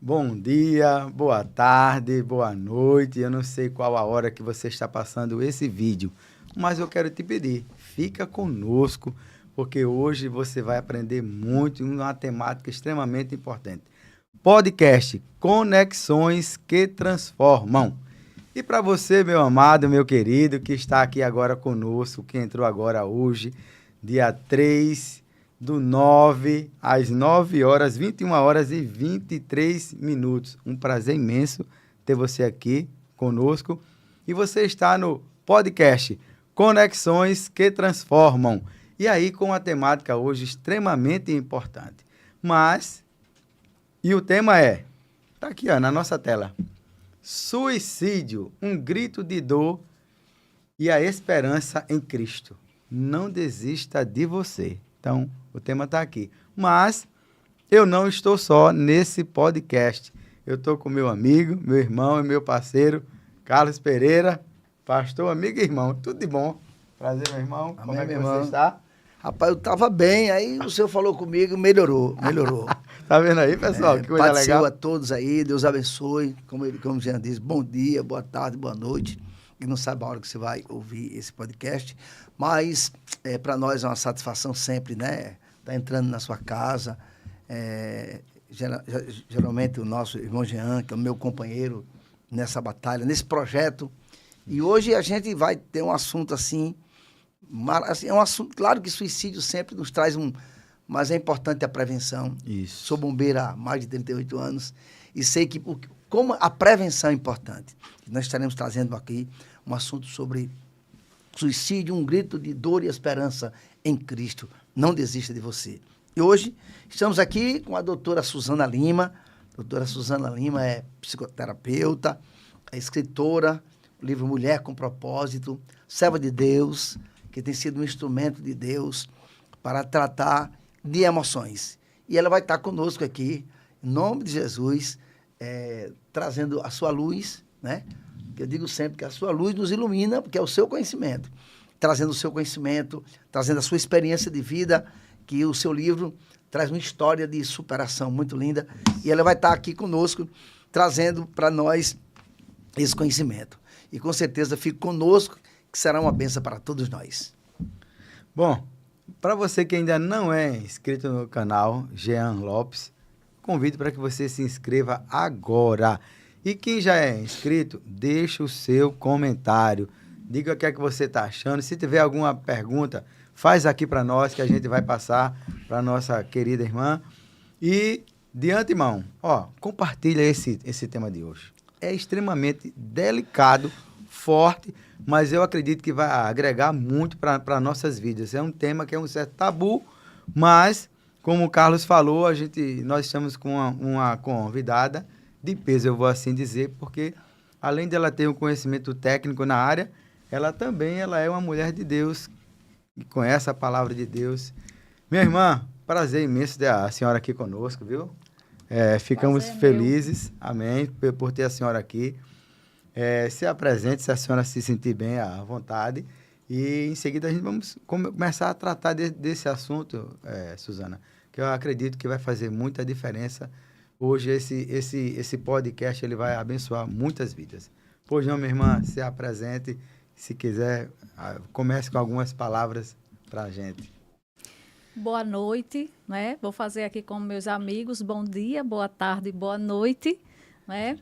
Bom dia, boa tarde, boa noite. Eu não sei qual a hora que você está passando esse vídeo, mas eu quero te pedir, fica conosco, porque hoje você vai aprender muito em uma temática extremamente importante. Podcast Conexões que Transformam. E para você, meu amado, meu querido, que está aqui agora conosco, que entrou agora hoje, dia 3/9, às 9 horas, 21 horas e 23 minutos. Um prazer imenso ter você aqui conosco. E você está no podcast Conexões que Transformam. E aí, com a temática hoje extremamente importante. E o tema tá aqui ó, na nossa tela. Suicídio, um grito de dor e a esperança em Cristo. Não desista de você. Então, o tema está aqui. Mas eu não estou só nesse podcast. Eu estou com meu amigo, meu irmão e meu parceiro, Carlos Pereira, pastor, amigo e irmão. Tudo de bom. Prazer, meu irmão. Amém, como é que meu você irmão? está? Rapaz, eu estava bem, aí o senhor falou comigo, melhorou. Tá vendo aí, pessoal? Que coisa Paz do legal. Senhor a todos aí, Deus abençoe. Como o Jean diz, bom dia, boa tarde, boa noite. E não sabe a hora que você vai ouvir esse podcast, mas para nós é uma satisfação sempre, né? Tá entrando na sua casa. Geralmente o nosso irmão Jean, que é o meu companheiro nessa batalha, nesse projeto. E hoje a gente vai ter um assunto assim, é um assunto, claro que suicídio sempre nos traz mas é importante a prevenção. Isso. Sou bombeiro há mais de 38 anos e sei que como a prevenção é importante. Nós estaremos trazendo aqui um assunto sobre suicídio, um grito de dor e esperança em Cristo. Não desista de você. E hoje estamos aqui com a doutora Suzana Lima. A doutora Suzana Lima é psicoterapeuta, é escritora, o livro Mulher com Propósito, serva de Deus, que tem sido um instrumento de Deus para tratar de emoções. E ela vai estar conosco aqui, em nome de Jesus, trazendo a sua luz, né? Que eu digo sempre que a sua luz nos ilumina, porque é o seu conhecimento. Trazendo o seu conhecimento, trazendo a sua experiência de vida, que o seu livro traz uma história de superação muito linda. E ela vai estar aqui conosco, trazendo para nós esse conhecimento. E com certeza fique conosco, que será uma bênção para todos nós. Bom, para você que ainda não é inscrito no canal Jean Lopes, convido para que você se inscreva agora. E quem já é inscrito, deixa o seu comentário. Diga o que é que você está achando. Se tiver alguma pergunta, faz aqui para nós, que a gente vai passar para nossa querida irmã. E, de antemão, compartilha esse tema de hoje. É extremamente delicado, forte, mas eu acredito que vai agregar muito para nossas vidas. É um tema que é um certo tabu, mas, como o Carlos falou, nós estamos com uma convidada de peso, eu vou assim dizer, porque além dela ter um conhecimento técnico na área, ela é uma mulher de Deus, que conhece a palavra de Deus. Minha irmã, prazer imenso ter a senhora aqui conosco, viu? Ficamos felizes, amém, por ter a senhora aqui. Se apresente, se a senhora se sentir bem à vontade. E em seguida a gente vamos começar a tratar desse assunto, Suzana, que eu acredito que vai fazer muita diferença. Hoje esse podcast ele vai abençoar muitas vidas. Pois não, minha irmã, se apresente. Se quiser, comece com algumas palavras para a gente. Boa noite, né? Vou fazer aqui com meus amigos. Bom dia, boa tarde, boa noite, né?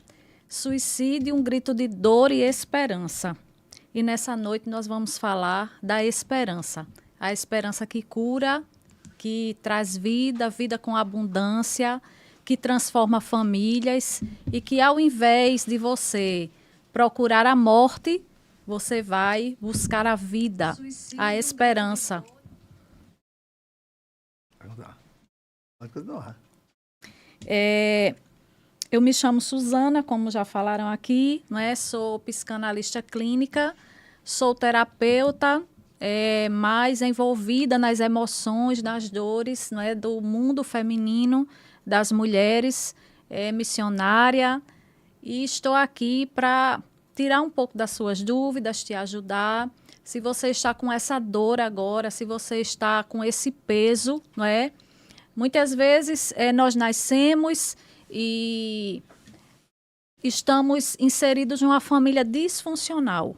Suicídio, um grito de dor e esperança. E nessa noite nós vamos falar da esperança. A esperança que cura, que traz vida com abundância, que transforma famílias e que ao invés de você procurar a morte, você vai buscar a vida, a esperança. Pode continuar. Eu me chamo Suzana, como já falaram aqui, né? Sou psicanalista clínica, sou terapeuta, mais envolvida nas emoções, nas dores, né? Do mundo feminino, das mulheres, missionária, e estou aqui para tirar um pouco das suas dúvidas, te ajudar. Se você está com essa dor agora, se você está com esse peso, não é? Muitas vezes nós nascemos e estamos inseridos numa família disfuncional,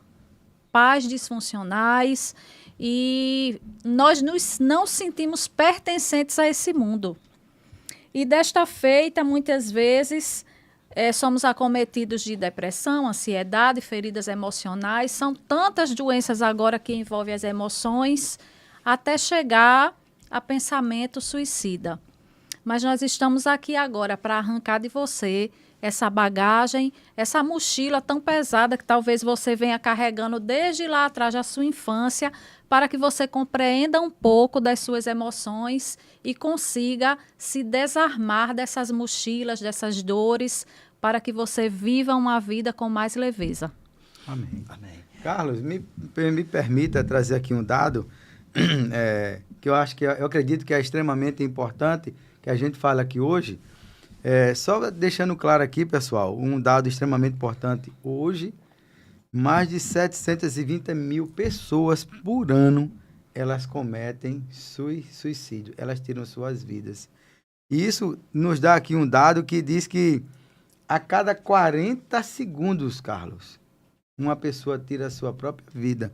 pais disfuncionais, e nós não sentimos pertencentes a esse mundo. E desta feita, muitas vezes, somos acometidos de depressão, ansiedade, feridas emocionais. São tantas doenças agora que envolvem as emoções, até chegar a pensamento suicida. Mas nós estamos aqui agora para arrancar de você essa bagagem, essa mochila tão pesada que talvez você venha carregando desde lá atrás da sua infância, para que você compreenda um pouco das suas emoções e consiga se desarmar dessas mochilas, dessas dores, para que você viva uma vida com mais leveza. Amém. Amém. Carlos, me permita trazer aqui um dado que eu acredito que é extremamente importante que a gente fale aqui hoje. Só deixando claro aqui, pessoal, um dado extremamente importante. Hoje, mais de 720 mil pessoas por ano, elas cometem suicídio. Elas tiram suas vidas. E isso nos dá aqui um dado que diz que a cada 40 segundos, Carlos, uma pessoa tira a sua própria vida.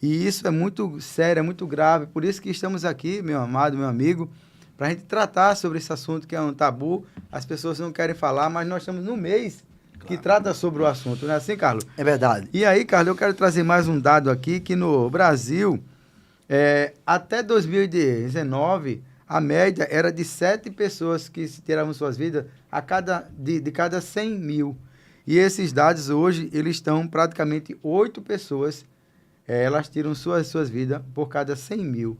E isso é muito sério, é muito grave. Por isso que estamos aqui, meu amado, meu amigo, para a gente tratar sobre esse assunto que é um tabu. As pessoas não querem falar, mas nós estamos no mês que trata sobre o assunto. Não é assim, Carlos? É verdade. E aí, Carlos, eu quero trazer mais um dado aqui, que no Brasil, até 2019, a média era de 7 pessoas que tiravam suas vidas de cada 100 mil. E esses dados hoje, eles estão praticamente 8 pessoas, elas tiram suas vidas por cada 100 mil.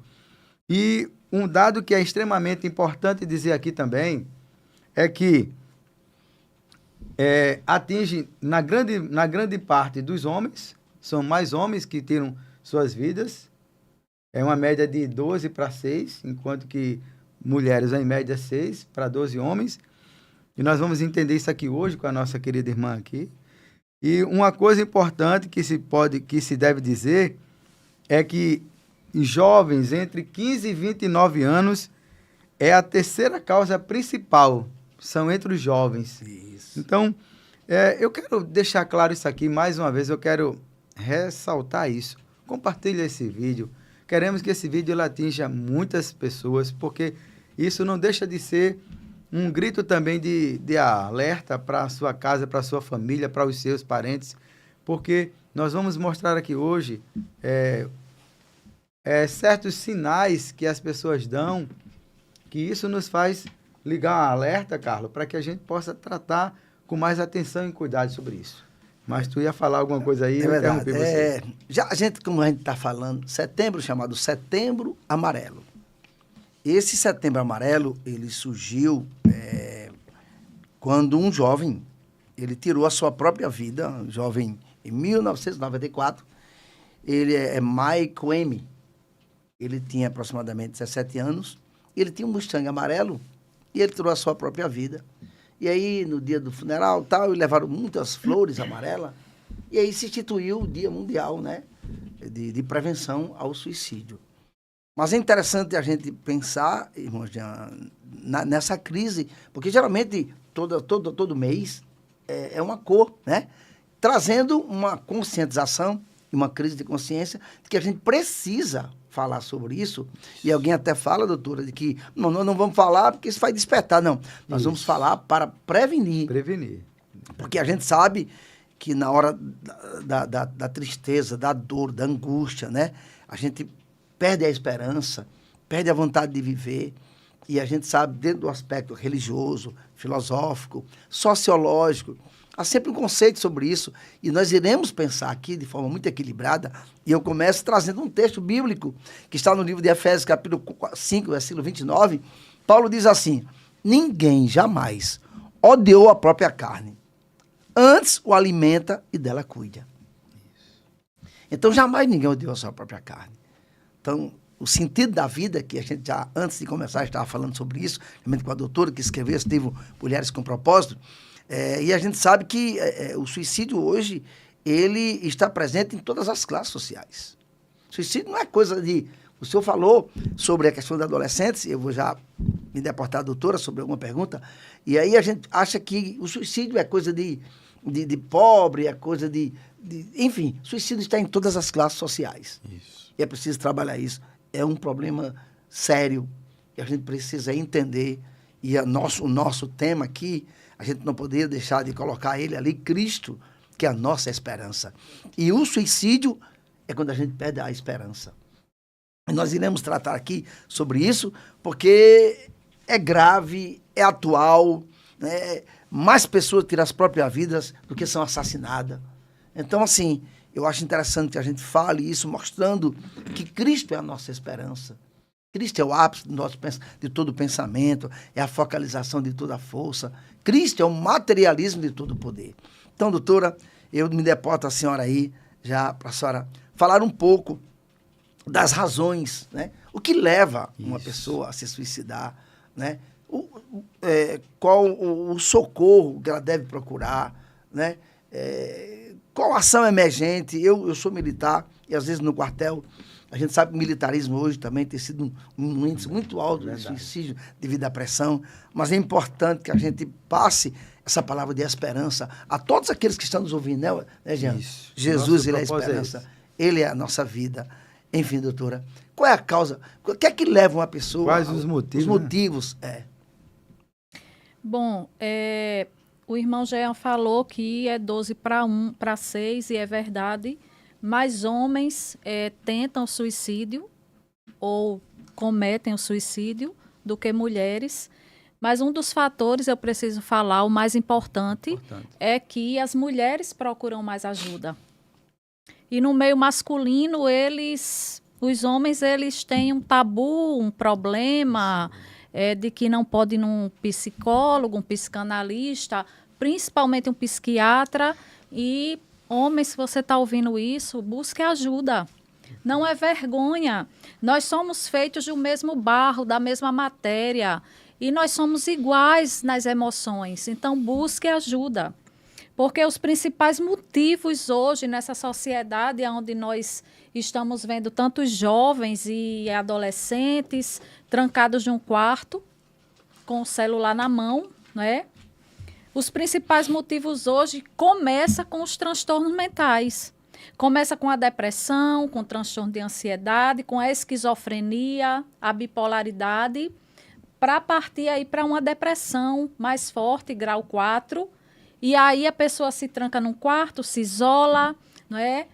E um dado que é extremamente importante dizer aqui também é que atinge na grande parte dos homens, são mais homens que tiram suas vidas, é uma média de 12 para 6, enquanto que mulheres, em média, 6 para 12 homens. E nós vamos entender isso aqui hoje com a nossa querida irmã aqui. E uma coisa importante que se deve dizer é que jovens entre 15 e 29 anos é a terceira causa principal, são entre os jovens. Isso. Então, eu quero deixar claro isso aqui mais uma vez, eu quero ressaltar isso. Compartilhe esse vídeo. Queremos que esse vídeo atinja muitas pessoas, porque isso não deixa de ser um grito também de alerta para a sua casa, para a sua família, para os seus parentes, porque nós vamos mostrar aqui hoje certos sinais que as pessoas dão, que isso nos faz ligar um alerta, Carlos, para que a gente possa tratar com mais atenção e cuidado sobre isso. Mas tu ia falar alguma coisa aí, eu interrompi você. Como a gente está falando, setembro chamado Setembro Amarelo. Esse Setembro Amarelo, ele surgiu quando um jovem, ele tirou a sua própria vida, um jovem em 1994, ele é Michael M. Ele tinha aproximadamente 17 anos, ele tinha um Mustang amarelo e ele tirou a sua própria vida. E aí, no dia do funeral, levaram muitas flores amarelas, e aí se instituiu o Dia Mundial, né, de prevenção ao suicídio. Mas é interessante a gente pensar, irmãos, nessa crise, porque geralmente todo mês é uma cor, né, trazendo uma conscientização e uma crise de consciência de que a gente precisa falar sobre isso. E alguém até fala, doutora, de que nós não vamos falar porque isso vai despertar. Não, nós vamos falar para prevenir. Prevenir. Porque a gente sabe que na hora da tristeza, da dor, da angústia, né, a gente perde a esperança, perde a vontade de viver. E a gente sabe, dentro do aspecto religioso, filosófico, sociológico, há sempre um conceito sobre isso, e nós iremos pensar aqui de forma muito equilibrada, e eu começo trazendo um texto bíblico, que está no livro de Efésios, capítulo 5, versículo 29, Paulo diz assim: ninguém jamais odiou a própria carne, antes o alimenta e dela cuida. Então, jamais ninguém odiou a sua própria carne. Então, o sentido da vida, que a gente já, antes de começar, estava falando sobre isso, realmente com a doutora que escreveu esse livro, Mulheres com Propósito, e a gente sabe que o suicídio hoje, ele está presente em todas as classes sociais. Suicídio não é coisa de O senhor falou sobre a questão dos adolescentes, eu vou já me deportar, doutora, sobre alguma pergunta, e aí a gente acha que o suicídio é coisa de pobre, é coisa enfim, suicídio está em todas as classes sociais. Isso. E é preciso trabalhar isso. É um problema sério, e a gente precisa entender, e o nosso tema aqui, a gente não poderia deixar de colocar ele ali, Cristo, que é a nossa esperança. E o suicídio é quando a gente perde a esperança. E nós iremos tratar aqui sobre isso, porque é grave, é atual, né? Mais pessoas tiram as próprias vidas do que são assassinadas. Então, assim, eu acho interessante que a gente fale isso, mostrando que Cristo é a nossa esperança. Cristo é o ápice de todo pensamento, é a focalização de toda força. Cristo é o materialismo de todo poder. Então, doutora, eu me deporto a senhora aí, já para a senhora falar um pouco das razões, né? O que leva uma pessoa a se suicidar, né? Qual o socorro que ela deve procurar, né? Qual ação emergente? Eu sou militar e às vezes no quartel a gente sabe que o militarismo hoje também tem sido um índice muito alto de suicídio devido à pressão, mas é importante que a gente passe essa palavra de esperança a todos aqueles que estão nos ouvindo, né, Jean? Isso. Jesus, ele é a esperança, ele é a nossa vida. Enfim, doutora, qual é a causa? O que é que leva uma pessoa... Quais os motivos? Os motivos, Bom, o irmão Jean falou que é 12 para 6, e é verdade. Mais homens tentam suicídio ou cometem o suicídio do que mulheres. Mas um dos fatores, eu preciso falar, o mais importante, é que as mulheres procuram mais ajuda. E no meio masculino, os homens, eles têm um tabu, um problema de que não pode ir num psicólogo, um psicanalista, principalmente um psiquiatra. E, homens, se você está ouvindo isso, busque ajuda. Não é vergonha. Nós somos feitos do mesmo barro, da mesma matéria. E nós somos iguais nas emoções. Então, busque ajuda. Porque os principais motivos hoje nessa sociedade onde nós estamos vendo tantos jovens e adolescentes trancados num quarto com o celular na mão, né? Os principais motivos hoje começam com os transtornos mentais. Começa com a depressão, com o transtorno de ansiedade, com a esquizofrenia, a bipolaridade, para partir aí para uma depressão mais forte, grau 4. E aí a pessoa se tranca num quarto, se isola, não é?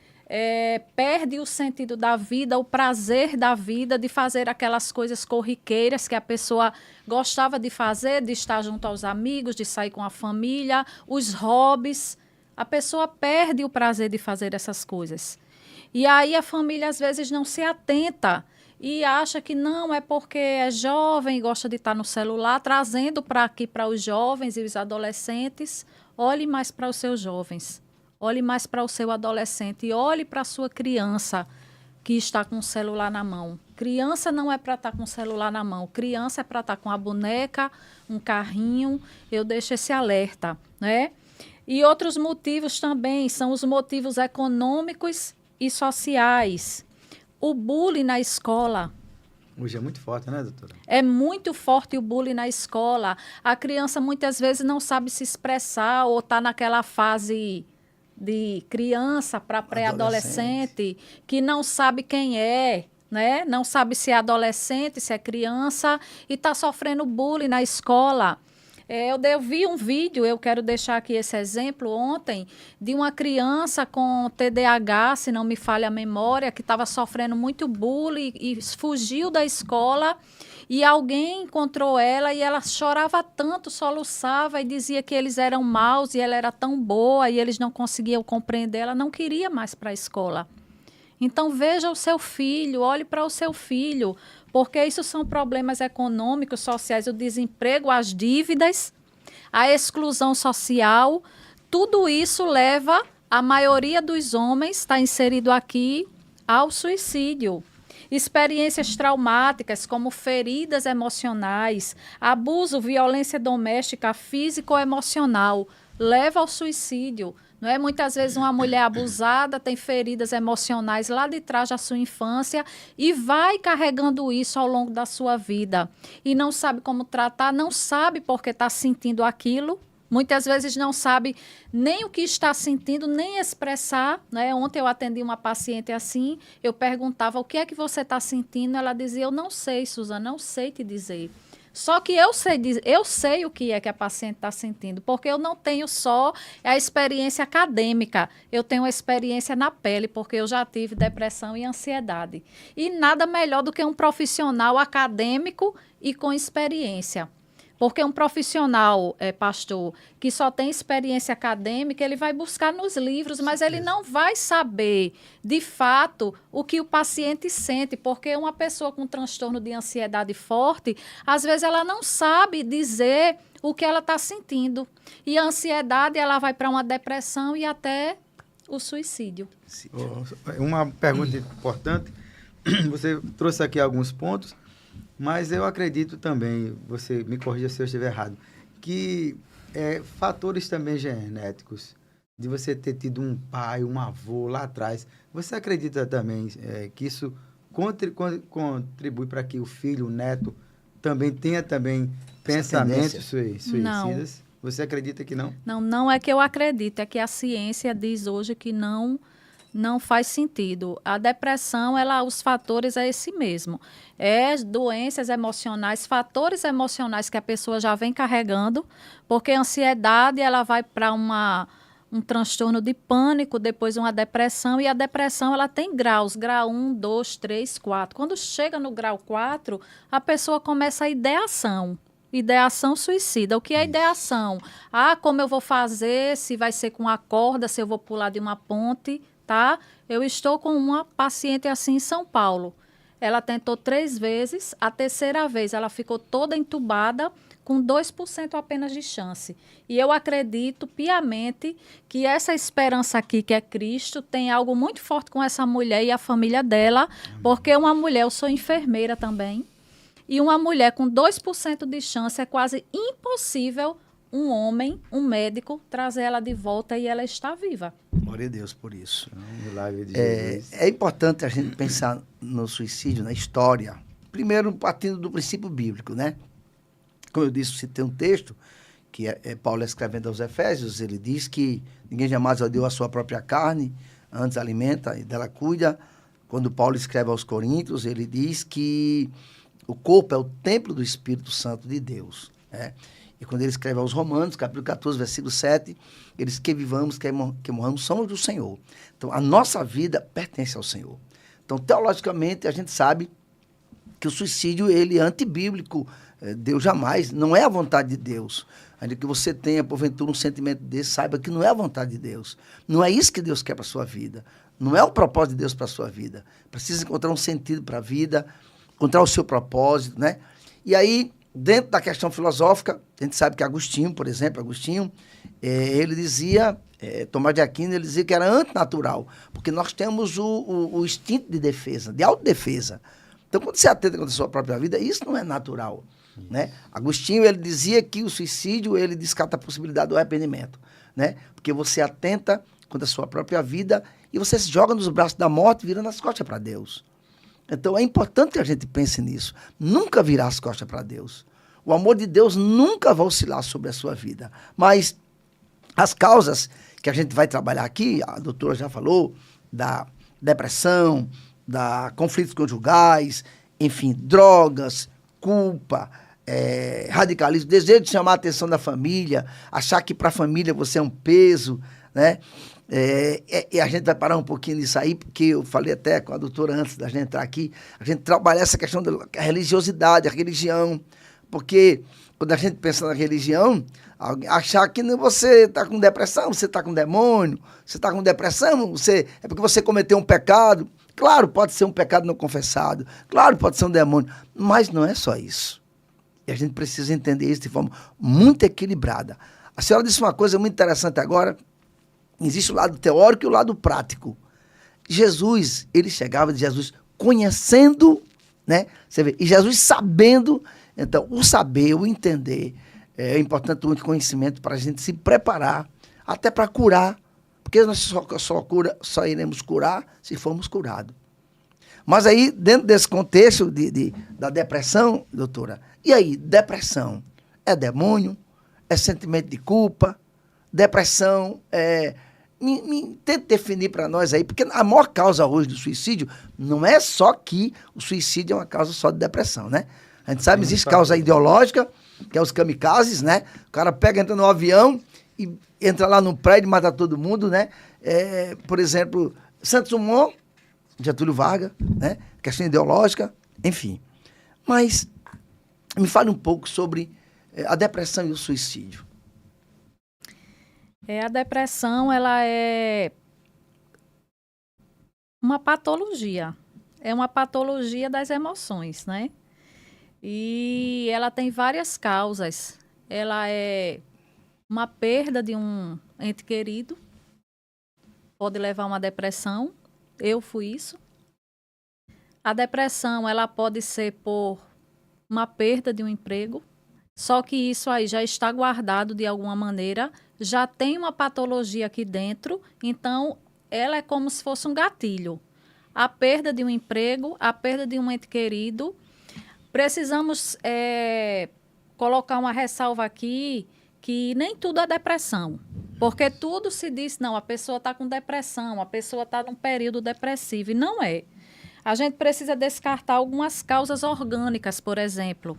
Perde o sentido da vida, o prazer da vida, de fazer aquelas coisas corriqueiras que a pessoa gostava de fazer, de estar junto aos amigos, de sair com a família, os hobbies. A pessoa perde o prazer de fazer essas coisas. E aí a família às vezes não se atenta e acha que não, é porque é jovem e gosta de estar no celular, trazendo para aqui para os jovens e os adolescentes. Olhe mais para os seus jovens, olhe mais para o seu adolescente e olhe para a sua criança que está com o celular na mão. Criança não é para estar com o celular na mão, criança é para estar com a boneca, um carrinho. Eu deixo esse alerta, né? E outros motivos também são os motivos econômicos e sociais. O bullying na escola. Hoje é muito forte, né, doutora? É muito forte o bullying na escola. A criança muitas vezes não sabe se expressar ou está naquela fase de criança para pré-adolescente, que não sabe quem é, né? Não sabe se é adolescente, se é criança e está sofrendo bullying na escola. Eu vi um vídeo, eu quero deixar aqui esse exemplo, ontem, de uma criança com TDAH, se não me falha a memória, que estava sofrendo muito bullying e fugiu da escola, e alguém encontrou ela e ela chorava tanto, soluçava e dizia que eles eram maus e ela era tão boa e eles não conseguiam compreender, ela não queria mais para a escola. Então, veja o seu filho, olhe para o seu filho, porque isso são problemas econômicos, sociais, o desemprego, as dívidas, a exclusão social. Tudo isso leva a maioria dos homens, está inserido aqui, ao suicídio. Experiências traumáticas, como feridas emocionais, abuso, violência doméstica, físico ou emocional. leva ao suicídio. Não é? Muitas vezes uma mulher abusada tem feridas emocionais lá de trás da sua infância e vai carregando isso ao longo da sua vida. E não sabe como tratar, não sabe porque está sentindo aquilo. Muitas vezes não sabe nem o que está sentindo, nem expressar. Né? Ontem eu atendi uma paciente assim, eu perguntava o que é que você está sentindo, ela dizia, eu não sei, Suzana, não sei te dizer. Só que eu sei o que é que a paciente está sentindo, porque eu não tenho só a experiência acadêmica, eu tenho a experiência na pele, porque eu já tive depressão e ansiedade. E nada melhor do que um profissional acadêmico e com experiência. Porque um profissional, pastor, que só tem experiência acadêmica, ele vai buscar nos livros, mas ele não vai saber, de fato, o que o paciente sente. Porque uma pessoa com transtorno de ansiedade forte, às vezes ela não sabe dizer o que ela está sentindo. E a ansiedade, ela vai para uma depressão e até o suicídio. Uma pergunta importante. Você trouxe aqui alguns pontos. Mas eu acredito também, você me corrija se eu estiver errado, que fatores também genéticos, de você ter tido um pai, um avô lá atrás, você acredita também que isso contribui para que o filho, o neto, também tenha também pensamentos suicidas? Não. Você acredita que não? Não é que eu acredito, é que a ciência diz hoje que não faz sentido. A depressão, os fatores é esse mesmo. Doenças emocionais, fatores emocionais que a pessoa já vem carregando, porque a ansiedade, ela vai para um transtorno de pânico, depois uma depressão, e a depressão, ela tem graus, grau 1, 2, 3, 4. Quando chega no grau 4, a pessoa começa a ideação suicida. O que é ideação? Como eu vou fazer, se vai ser com a corda, se eu vou pular de uma ponte, tá? Eu estou com uma paciente assim em São Paulo. Ela tentou 3 vezes, a terceira vez ela ficou toda entubada, com 2% apenas de chance. E eu acredito piamente que essa esperança aqui, que é Cristo, tem algo muito forte com essa mulher e a família dela, porque uma mulher, eu sou enfermeira também, e uma mulher com 2% de chance é quase impossível um homem, um médico, trazer ela de volta e ela está viva. Glória a Deus por isso. Milagre de Jesus. É importante a gente pensar no suicídio, na história. Primeiro, partindo do princípio bíblico, né? Como eu disse, citei um texto que Paulo escrevendo aos Efésios, ele diz que ninguém jamais odiou a sua própria carne, antes alimenta e dela cuida. Quando Paulo escreve aos Coríntios, ele diz que o corpo é o templo do Espírito Santo de Deus, né? E quando ele escreve aos Romanos, capítulo 14, versículo 7, ele diz que vivamos, que morramos, somos do Senhor. Então, a nossa vida pertence ao Senhor. Então, teologicamente, a gente sabe que o suicídio, ele é antibíblico. Deus jamais, não é a vontade de Deus. Ainda que você tenha, porventura, um sentimento desse, saiba que não é a vontade de Deus. Não é isso que Deus quer para a sua vida. Não é o propósito de Deus para a sua vida. Precisa encontrar um sentido para a vida, encontrar o seu propósito, né? E aí, dentro da questão filosófica, a gente sabe que Agostinho, por exemplo, ele dizia, Tomás de Aquino, ele dizia que era antinatural, porque nós temos o instinto de defesa, de autodefesa. Então, quando você atenta contra a sua própria vida, isso não é natural, né? Agostinho, ele dizia que o suicídio, ele descarta a possibilidade do arrependimento, né? Porque você atenta contra a sua própria vida e você se joga nos braços da morte, virando as costas para Deus. Então, é importante que a gente pense nisso. Nunca virar as costas para Deus. O amor de Deus nunca vai oscilar sobre a sua vida. Mas as causas que a gente vai trabalhar aqui, a doutora já falou, da depressão, da conflitos conjugais, enfim, drogas, culpa, radicalismo, desejo de chamar a atenção da família, achar que para a família você é um peso, né? E a gente vai parar um pouquinho nisso aí, porque eu falei até com a doutora antes da gente entrar aqui, a gente trabalha essa questão da religiosidade, a religião, porque quando a gente pensa na religião, achar que você está com depressão, você está com demônio, você está com depressão, é porque você cometeu um pecado. Claro, pode ser um pecado não confessado, claro, pode ser um demônio, mas não é só isso. E a gente precisa entender isso de forma muito equilibrada. A senhora disse uma coisa muito interessante agora. Existe o lado teórico e o lado prático. Jesus, ele chegava de Jesus conhecendo, né? Você vê, e Jesus sabendo. Então, o saber, o entender, É importante muito conhecimento para a gente se preparar, até para curar, porque nós só iremos curar se formos curados. Mas aí, dentro desse contexto da depressão, doutora, e aí, depressão é demônio? É sentimento de culpa? Depressão é... Tente definir para nós aí, porque a maior causa hoje do suicídio não é só que o suicídio é uma causa só de depressão, né? A gente sabe, existe causa ideológica, que é os kamikazes, né? O cara pega, entra no avião e entra lá no prédio e mata todo mundo, né? Por exemplo, Santos Dumont, Getúlio Vargas, né? Questão ideológica, enfim. Mas me fale um pouco sobre a depressão e o suicídio. A depressão, ela é uma patologia. É uma patologia das emoções, né? E ela tem várias causas. Ela é uma perda de um ente querido, pode levar a uma depressão. Eu fui isso. A depressão, ela pode ser por uma perda de um emprego, só que isso aí já está guardado de alguma maneira, já tem uma patologia aqui dentro, então ela é como se fosse um gatilho. A perda de um emprego, a perda de um ente querido. Precisamos colocar uma ressalva aqui, que nem tudo é depressão. Porque tudo se diz, não, a pessoa está com depressão, a pessoa está num período depressivo, e não é. A gente precisa descartar algumas causas orgânicas, por exemplo.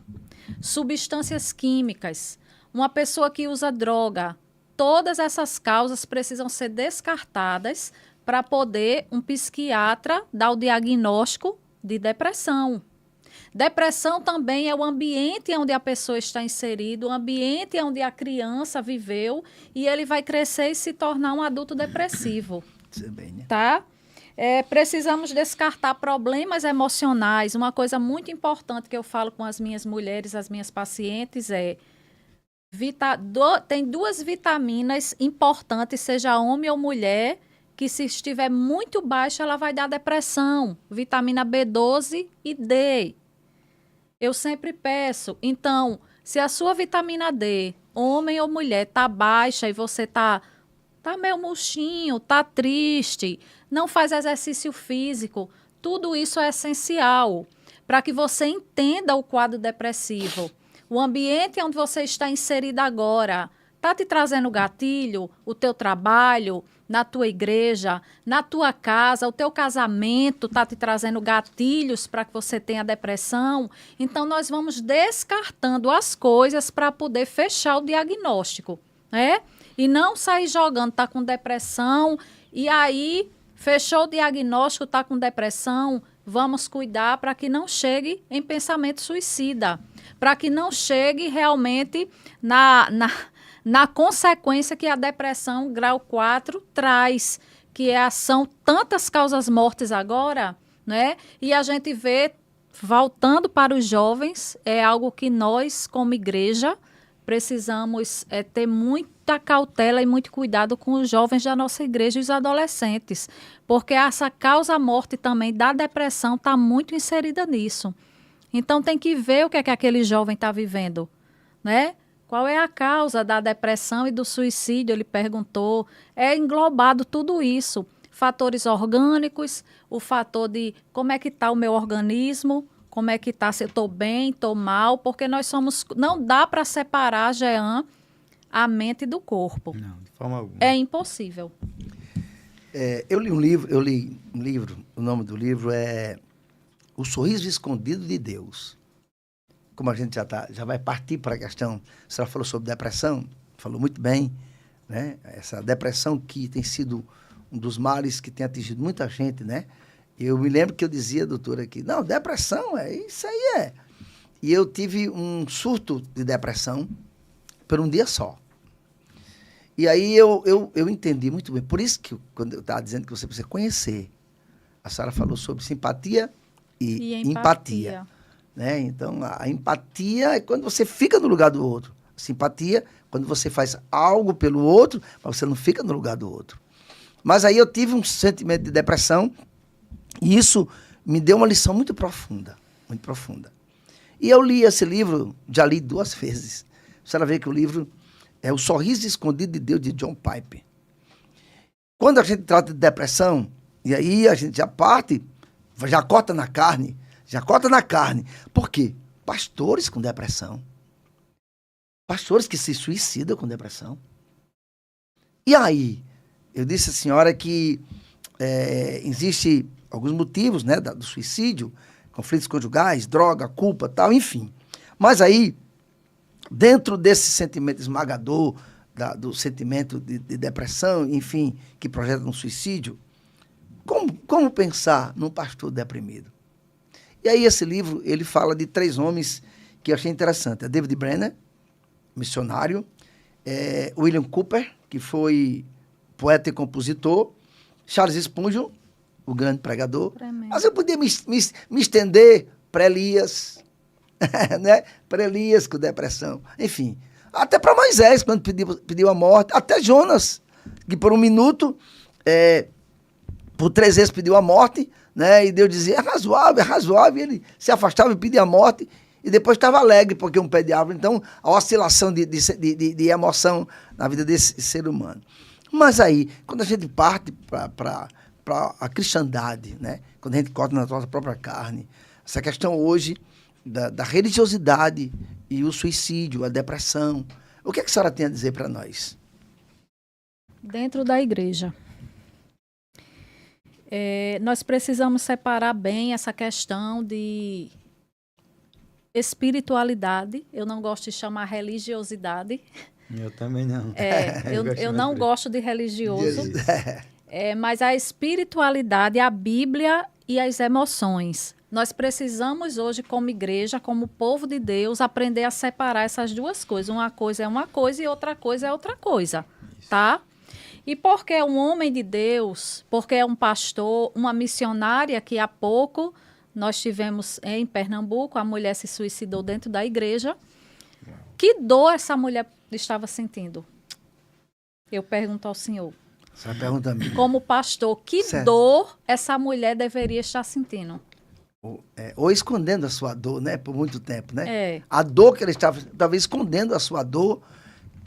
Substâncias químicas. Uma pessoa que usa droga. Todas essas causas precisam ser descartadas para poder um psiquiatra dar o diagnóstico de depressão. Depressão também é o ambiente onde a pessoa está inserida, o ambiente onde a criança viveu e ele vai crescer e se tornar um adulto depressivo. Bem, né? Tá? Precisamos descartar problemas emocionais. Uma coisa muito importante que eu falo com as minhas mulheres, as minhas pacientes, tem 2 vitaminas importantes, seja homem ou mulher, que se estiver muito baixa, ela vai dar depressão. Vitamina B12 e D. Eu sempre peço, então, se a sua vitamina D, homem ou mulher, está baixa e você tá meio murchinho, tá triste, não faz exercício físico, tudo isso é essencial para que você entenda o quadro depressivo. O ambiente onde você está inserido agora está te trazendo gatilho, o teu trabalho, na tua igreja, na tua casa, o teu casamento está te trazendo gatilhos para que você tenha depressão. Então, nós vamos descartando as coisas para poder fechar o diagnóstico, né? E não sair jogando, está com depressão, e aí fechou o diagnóstico, está com depressão, vamos cuidar para que não chegue em pensamento suicida, para que não chegue realmente na consequência que a depressão grau 4 traz, que são tantas causas mortes agora, né? E a gente vê, voltando para os jovens, é algo que nós, como igreja, precisamos ter muita cautela e muito cuidado com os jovens da nossa igreja e os adolescentes, porque essa causa-morte também da depressão está muito inserida nisso. Então, tem que ver o que é que aquele jovem está vivendo, né? Qual é a causa da depressão e do suicídio, ele perguntou. É englobado tudo isso. Fatores orgânicos, o fator de como é que está o meu organismo, como é que está, se eu estou bem, estou mal, porque nós somos... Não dá para separar, Jean, a mente do corpo. Não, de forma alguma. É impossível. Eu li um livro, o nome do livro é O Sorriso Escondido de Deus. Como a gente já vai partir para a questão, a senhora falou sobre depressão, falou muito bem, né? Essa depressão que tem sido um dos males que tem atingido muita gente, né? Eu me lembro que eu dizia, doutora, que não, depressão, isso aí. E eu tive um surto de depressão por um dia só. E aí eu entendi muito bem. Por isso que, quando eu estava dizendo que você precisa conhecer, a senhora falou sobre simpatia e empatia. Né? Então, a empatia é quando você fica no lugar do outro. A simpatia, quando você faz algo pelo outro, mas você não fica no lugar do outro. Mas aí eu tive um sentimento de depressão e isso me deu uma lição muito profunda, muito profunda. E eu li esse livro, já li 2 vezes, você vai ver que o livro é O Sorriso Escondido de Deus, de John Piper. Quando a gente trata de depressão, e aí a gente já parte, já corta na carne. Por quê? Pastores com depressão. Pastores que se suicidam com depressão. E aí? Eu disse à senhora que existe alguns motivos, né, do suicídio, conflitos conjugais, droga, culpa, tal, enfim. Mas aí, dentro desse sentimento esmagador, do sentimento de depressão, enfim, que projeta um suicídio, como pensar num pastor deprimido? E aí esse livro, ele fala de 3 homens que eu achei interessante. É David Brenner, missionário, William Cooper, que foi poeta e compositor, Charles Spurgeon, o grande pregador. Mas eu podia me estender para Elias, né? Para Elias com depressão. Enfim, até para Moisés, quando pediu a morte. Até Jonas, que por 1 minuto, por 3 vezes pediu a morte, né? E Deus dizia, é razoável. E ele se afastava e pedia a morte. E depois estava alegre, porque um pé de árvore. Então, a oscilação de emoção na vida desse ser humano. Mas aí, quando a gente parte para a cristandade, né? Quando a gente corta na nossa própria carne, essa questão hoje da religiosidade e o suicídio, a depressão, o que a senhora tem a dizer para nós? Dentro da igreja, nós precisamos separar bem essa questão de espiritualidade. Eu não gosto de chamar religiosidade. Eu também não. Eu não gosto de religioso. Mas a espiritualidade, a Bíblia e as emoções. Nós precisamos hoje, como igreja, como povo de Deus, aprender a separar essas duas coisas. Uma coisa é uma coisa e outra coisa é outra coisa, tá? E porque é um homem de Deus, porque é um pastor, uma missionária que há pouco nós tivemos em Pernambuco, a mulher se suicidou dentro da igreja. Que dor essa mulher estava sentindo? Eu pergunto ao senhor. Você pergunta a mim. Como pastor, que dor essa mulher deveria estar sentindo? Ou escondendo a sua dor, né? Por muito tempo, né? É. A dor que ela estava escondendo a sua dor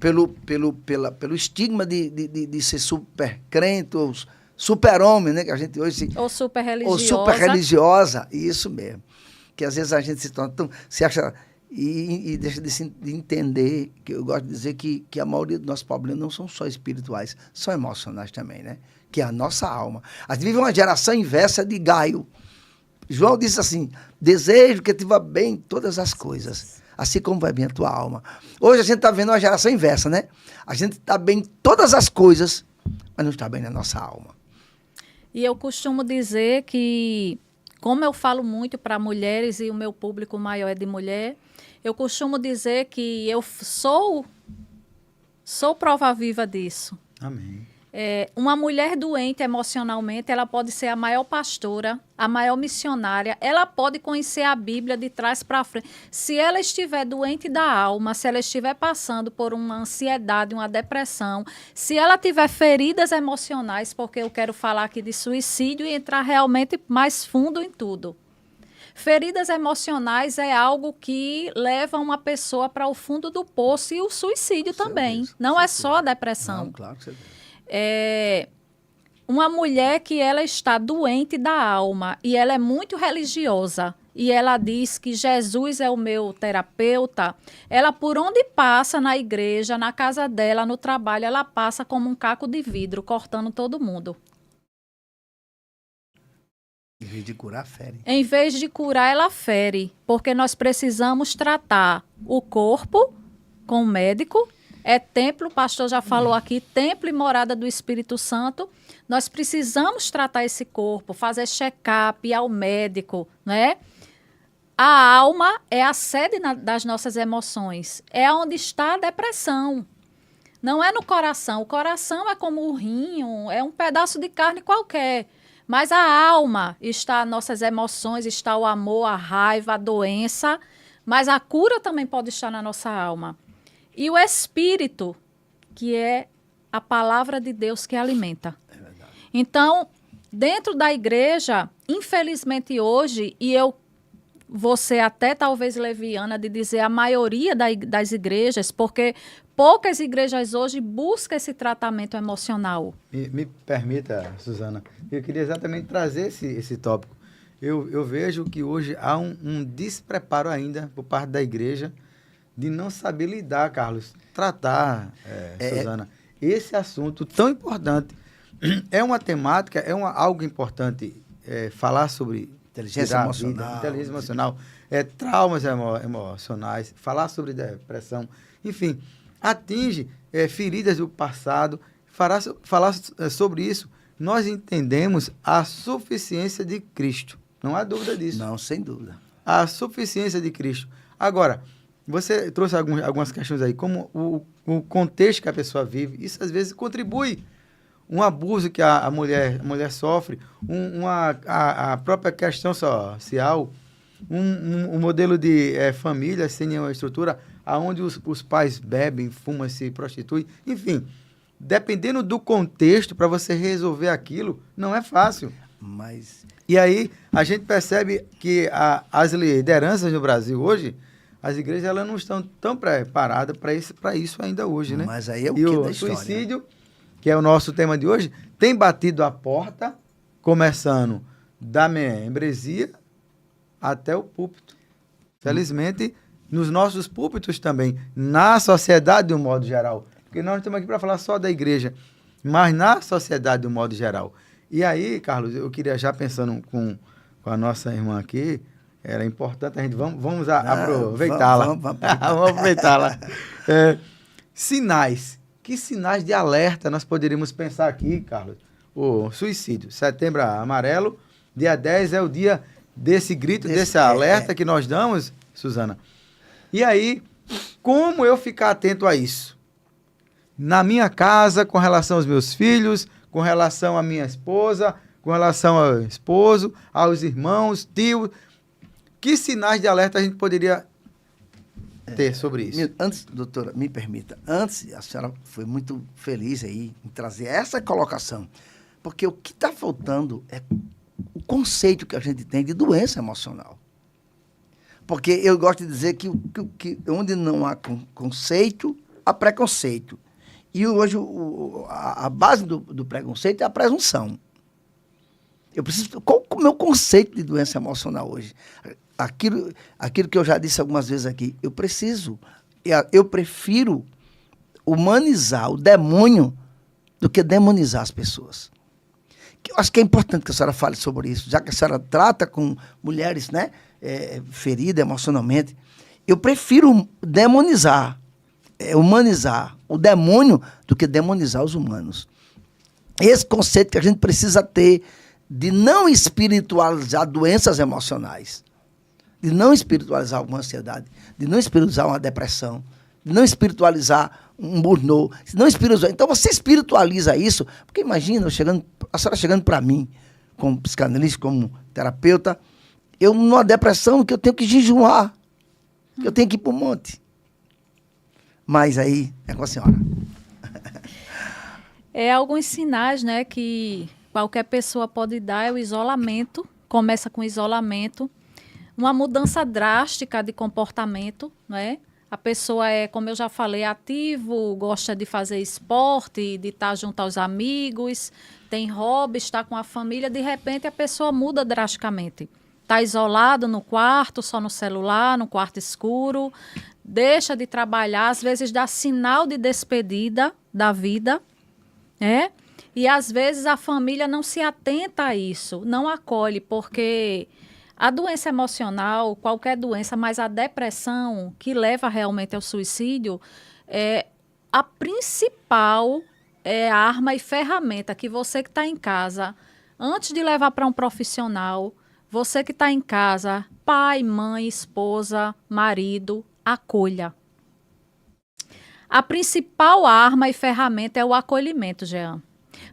pelo estigma de ser super crente ou super-homem, né? Que a gente hoje... Ou super religiosa. Ou super religiosa, isso mesmo. Que às vezes a gente se torna tão... Se acha... E deixa de entender, que eu gosto de dizer que a maioria dos nossos problemas não são só espirituais, são emocionais também, né? Que é a nossa alma. A gente vive uma geração inversa de Gaio. João disse assim, desejo que te vá bem todas as coisas, assim como vai bem a tua alma. Hoje a gente está vendo uma geração inversa, né? A gente está bem em todas as coisas, mas não está bem na nossa alma. E eu costumo dizer que, como eu falo muito para mulheres e o meu público maior é de mulher, eu costumo dizer que eu sou prova viva disso. Amém. Uma mulher doente emocionalmente, ela pode ser a maior pastora, a maior missionária, ela pode conhecer a Bíblia de trás para frente. Se ela estiver doente da alma, se ela estiver passando por uma ansiedade, uma depressão, se ela tiver feridas emocionais, porque eu quero falar aqui de suicídio e entrar realmente mais fundo em tudo. Feridas emocionais é algo que leva uma pessoa para o fundo do poço, e o suicídio também. Não é só a depressão. Não, claro que você tem. Uma mulher que ela está doente da alma e ela é muito religiosa e ela diz que Jesus é o meu terapeuta, ela por onde passa na igreja, na casa dela, no trabalho, ela passa como um caco de vidro, cortando todo mundo. Em vez de curar, fere. Em vez de curar, ela fere, porque nós precisamos tratar o corpo com o médico. É templo, o pastor já falou aqui, templo e morada do Espírito Santo. Nós precisamos tratar esse corpo, fazer check-up, ir ao médico, né? A alma é a sede das nossas emoções. É onde está a depressão. Não é no coração. O coração é como o rim, é um pedaço de carne qualquer. Mas a alma está, nossas emoções, está o amor, a raiva, a doença. Mas a cura também pode estar na nossa alma. E o Espírito, que é a palavra de Deus que alimenta. É verdade. Então, dentro da igreja, infelizmente hoje, e eu você até talvez leviana de dizer a maioria das igrejas, porque poucas igrejas hoje buscam esse tratamento emocional. Me permita, Suzana, eu queria exatamente trazer esse tópico. Eu vejo que hoje há um despreparo ainda por parte da igreja de não saber lidar, Carlos, tratar, Suzana, esse assunto tão importante. É uma temática, algo importante falar sobre inteligência emocional, inteligência emocional, traumas emocionais, falar sobre depressão, enfim, atinge feridas do passado. Falar sobre isso, nós entendemos a suficiência de Cristo. Não há dúvida disso. Não, sem dúvida. A suficiência de Cristo. Agora, você trouxe algumas questões aí, como o contexto que a pessoa vive, isso às vezes contribui. Um abuso que a mulher sofre, a própria questão social, um modelo de família sem nenhuma estrutura, onde os pais bebem, fumam, se prostituem, enfim, dependendo do contexto, para você resolver aquilo, não é fácil. E aí a gente percebe que as lideranças no Brasil hoje, as igrejas, elas não estão tão preparadas para isso ainda hoje, né? Mas aí é o que da história, suicídio, né? Que é o nosso tema de hoje, tem batido a porta, começando da membresia até o púlpito. Felizmente, nos nossos púlpitos também, na sociedade de um modo geral. Porque nós estamos aqui para falar só da igreja, mas na sociedade de um modo geral. E aí, Carlos, eu queria já pensando com a nossa irmã aqui, era importante a gente, vamos aproveitá-la. Vamos aproveitá-la. Sinais. Que sinais de alerta nós poderíamos pensar aqui, Carlos? O suicídio. Setembro Amarelo, dia 10 é o dia desse grito, desse alerta que nós damos, Suzana. E aí, como eu ficar atento a isso? Na minha casa, com relação aos meus filhos, com relação à minha esposa, com relação ao esposo, aos irmãos, tios. Que sinais de alerta a gente poderia ter sobre isso? Antes, doutora, me permita, antes a senhora foi muito feliz aí em trazer essa colocação, porque o que está faltando é o conceito que a gente tem de doença emocional. Porque eu gosto de dizer que onde não há conceito, há preconceito. E hoje a base do preconceito é a presunção. Qual é o meu conceito de doença emocional hoje? Aquilo que eu já disse algumas vezes aqui, eu prefiro humanizar o demônio do que demonizar as pessoas. Eu acho que é importante que a senhora fale sobre isso, já que a senhora trata com mulheres, né, feridas emocionalmente. Eu prefiro demonizar, humanizar o demônio do que demonizar os humanos. Esse conceito que a gente precisa ter de não espiritualizar doenças emocionais, de não espiritualizar uma ansiedade, de não espiritualizar uma depressão, de não espiritualizar um burnout, de não espiritualizar. Então você espiritualiza isso, porque imagina a senhora chegando para mim, como psicanalista, como terapeuta, eu numa depressão que eu tenho que jejuar, que eu tenho que ir para o monte. Mas aí é com a senhora. Alguns sinais, né, que qualquer pessoa pode dar é o isolamento, começa com isolamento, uma mudança drástica de comportamento, né? A pessoa como eu já falei, ativo, gosta de fazer esporte, de estar junto aos amigos, tem hobbies, está com a família, de repente a pessoa muda drasticamente. Está isolado no quarto, só no celular, no quarto escuro, deixa de trabalhar, às vezes dá sinal de despedida da vida, né? E às vezes a família não se atenta a isso, não acolhe, porque a doença emocional, qualquer doença, mas a depressão que leva realmente ao suicídio, a principal arma e ferramenta que você que está em casa, antes de levar para um profissional, você que está em casa, pai, mãe, esposa, marido, acolha. A principal arma e ferramenta é o acolhimento, Jean.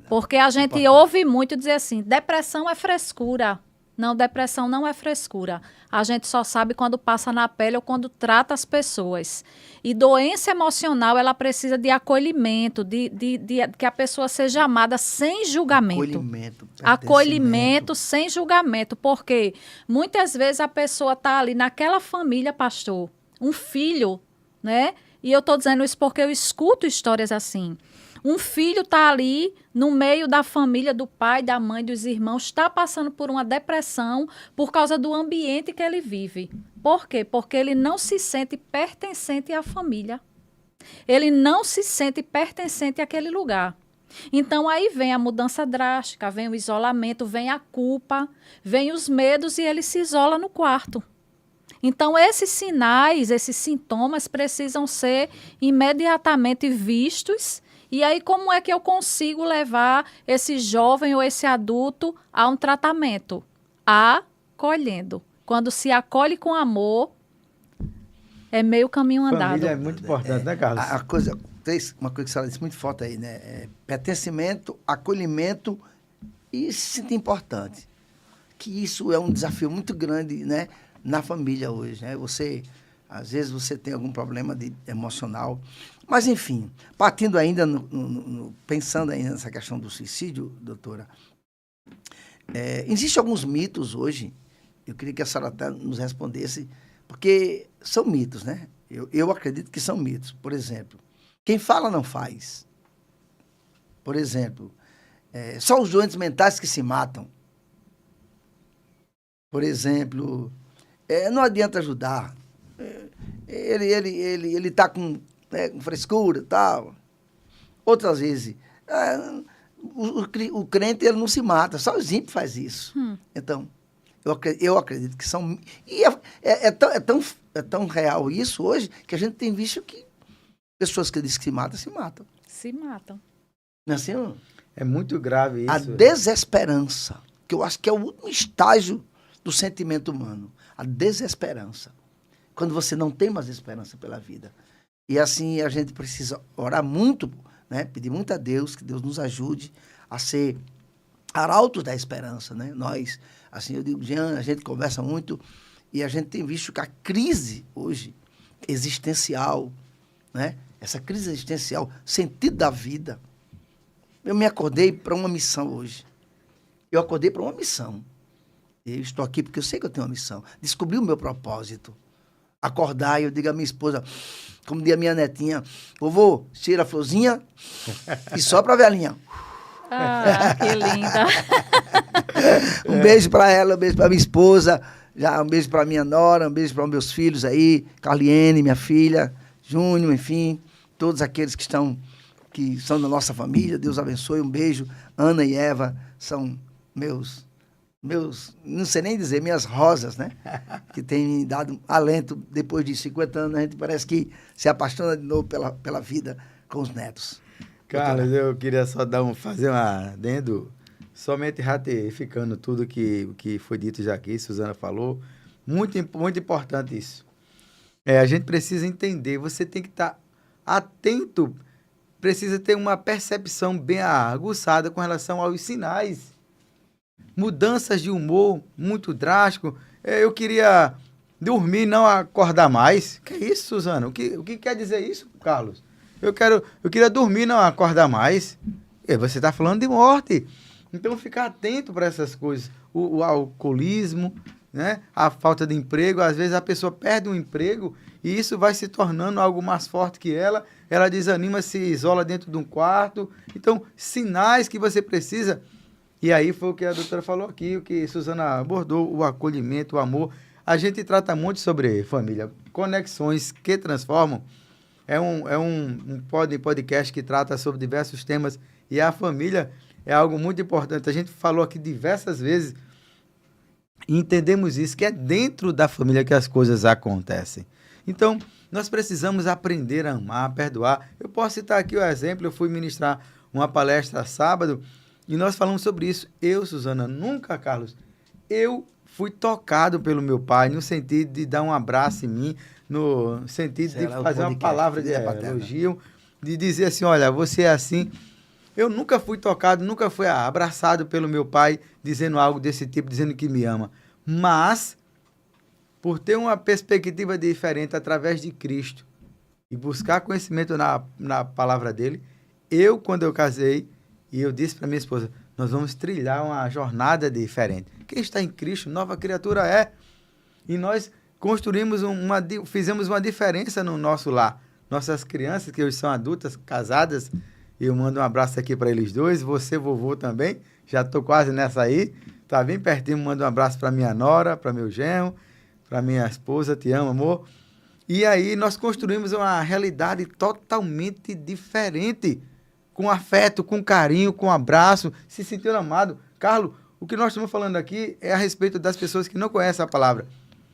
Porque a gente ouve muito dizer assim, depressão é frescura. Não, depressão não é frescura. A gente só sabe quando passa na pele ou quando trata as pessoas. E doença emocional, ela precisa de acolhimento, de que a pessoa seja amada sem julgamento. Acolhimento sem julgamento. Porque muitas vezes a pessoa está ali naquela família, pastor, um filho, né? E eu estou dizendo isso porque eu escuto histórias assim. Um filho está ali no meio da família, do pai, da mãe, dos irmãos, está passando por uma depressão por causa do ambiente que ele vive. Por quê? Porque ele não se sente pertencente à família. Ele não se sente pertencente àquele lugar. Então, aí vem a mudança drástica, vem o isolamento, vem a culpa, vem os medos e ele se isola no quarto. Então, esses sinais, esses sintomas precisam ser imediatamente vistos. E aí, como é que eu consigo levar esse jovem ou esse adulto a um tratamento? Acolhendo. Quando se acolhe com amor, é meio caminho andado. Família é muito importante, né, Carlos? Uma coisa que você disse muito forte aí, né? Pertencimento, acolhimento e se sentir importante. Que isso é um desafio muito grande, né, na família hoje, né? Às vezes você tem algum problema emocional. Mas, enfim, partindo ainda, pensando ainda nessa questão do suicídio, doutora, existem alguns mitos hoje, eu queria que a senhora até nos respondesse, porque são mitos, né? Eu acredito que são mitos. Por exemplo, quem fala não faz. Por exemplo, só os doentes mentais que se matam. Por exemplo, não adianta ajudar. Ele está com frescura e tal. Outras vezes, o crente ele não se mata, só o ímpio faz isso. Então, eu acredito que são... E é tão real isso hoje que a gente tem visto que pessoas que dizem que se matam, se matam. Se matam. Não é assim? É muito grave isso. A desesperança, que eu acho que é o último estágio do sentimento humano. A desesperança. Quando você não tem mais esperança pela vida. E assim a gente precisa orar muito, né? Pedir muito a Deus, que Deus nos ajude a ser arautos da esperança, né? Nós, assim, eu digo, Jean, a gente conversa muito e a gente tem visto que a crise hoje, existencial, né? Essa crise existencial, sentido da vida. Eu me acordei para uma missão hoje. Eu acordei para uma missão. Eu estou aqui porque eu sei que eu tenho uma missão. Descobri o meu propósito. Acordar e eu digo à minha esposa, como diz a minha netinha, vovô, tira a florzinha e sopra a velhinha. Ah, que linda. Um beijo para ela, um beijo para minha esposa, um beijo para minha nora, um beijo para meus filhos aí, Carliene, minha filha, Júnior, enfim, todos aqueles que são da nossa família, Deus abençoe, um beijo. Ana e Eva são meus, não sei nem dizer, minhas rosas, né? Que têm me dado alento. Depois de 50 anos, a gente parece que se apaixona de novo pela vida com os netos. Carlos, eu queria só fazer um adendo, somente ratificando tudo que foi dito já aqui, Suzana falou. Muito, muito importante isso. A gente precisa entender, você tem que estar atento, precisa ter uma percepção bem aguçada com relação aos sinais. Mudanças de humor muito drástico. Eu queria dormir e não acordar mais. Que isso, Suzana? O que quer dizer isso, Carlos? Eu queria dormir e não acordar mais. E você está falando de morte. Então, ficar atento para essas coisas. O alcoolismo, né? A falta de emprego. Às vezes, a pessoa perde um emprego e isso vai se tornando algo mais forte que ela. Ela desanima, se isola dentro de um quarto. Então, sinais que você precisa... E aí foi o que a doutora falou aqui, o que Suzana abordou, o acolhimento, o amor. A gente trata muito sobre família, conexões que transformam. É um podcast que trata sobre diversos temas e a família é algo muito importante. A gente falou aqui diversas vezes e entendemos isso, que é dentro da família que as coisas acontecem. Então, nós precisamos aprender a amar, a perdoar. Eu posso citar aqui o exemplo, eu fui ministrar uma palestra sábado, e nós falamos sobre isso. Eu, Suzana, nunca, Carlos, eu fui tocado pelo meu pai no sentido de dar um abraço em mim, no sentido de fazer uma palavra de elogio, de dizer assim, olha, você é assim. Eu nunca fui tocado, nunca fui abraçado pelo meu pai, dizendo algo desse tipo, dizendo que me ama. Mas, por ter uma perspectiva diferente através de Cristo e buscar conhecimento na palavra dele, quando eu casei, e eu disse para minha esposa, nós vamos trilhar uma jornada diferente. Quem está em Cristo, nova criatura é. E nós construímos fizemos uma diferença no nosso lar. Nossas crianças, que hoje são adultas, casadas, eu mando um abraço aqui para eles dois, você, vovô, também, já estou quase nessa aí, tá bem pertinho, mando um abraço para minha nora, para meu genro, para minha esposa, te amo, amor. E aí nós construímos uma realidade totalmente diferente, com afeto, com carinho, com abraço, se sentindo amado. Carlos, o que nós estamos falando aqui é a respeito das pessoas que não conhecem a palavra.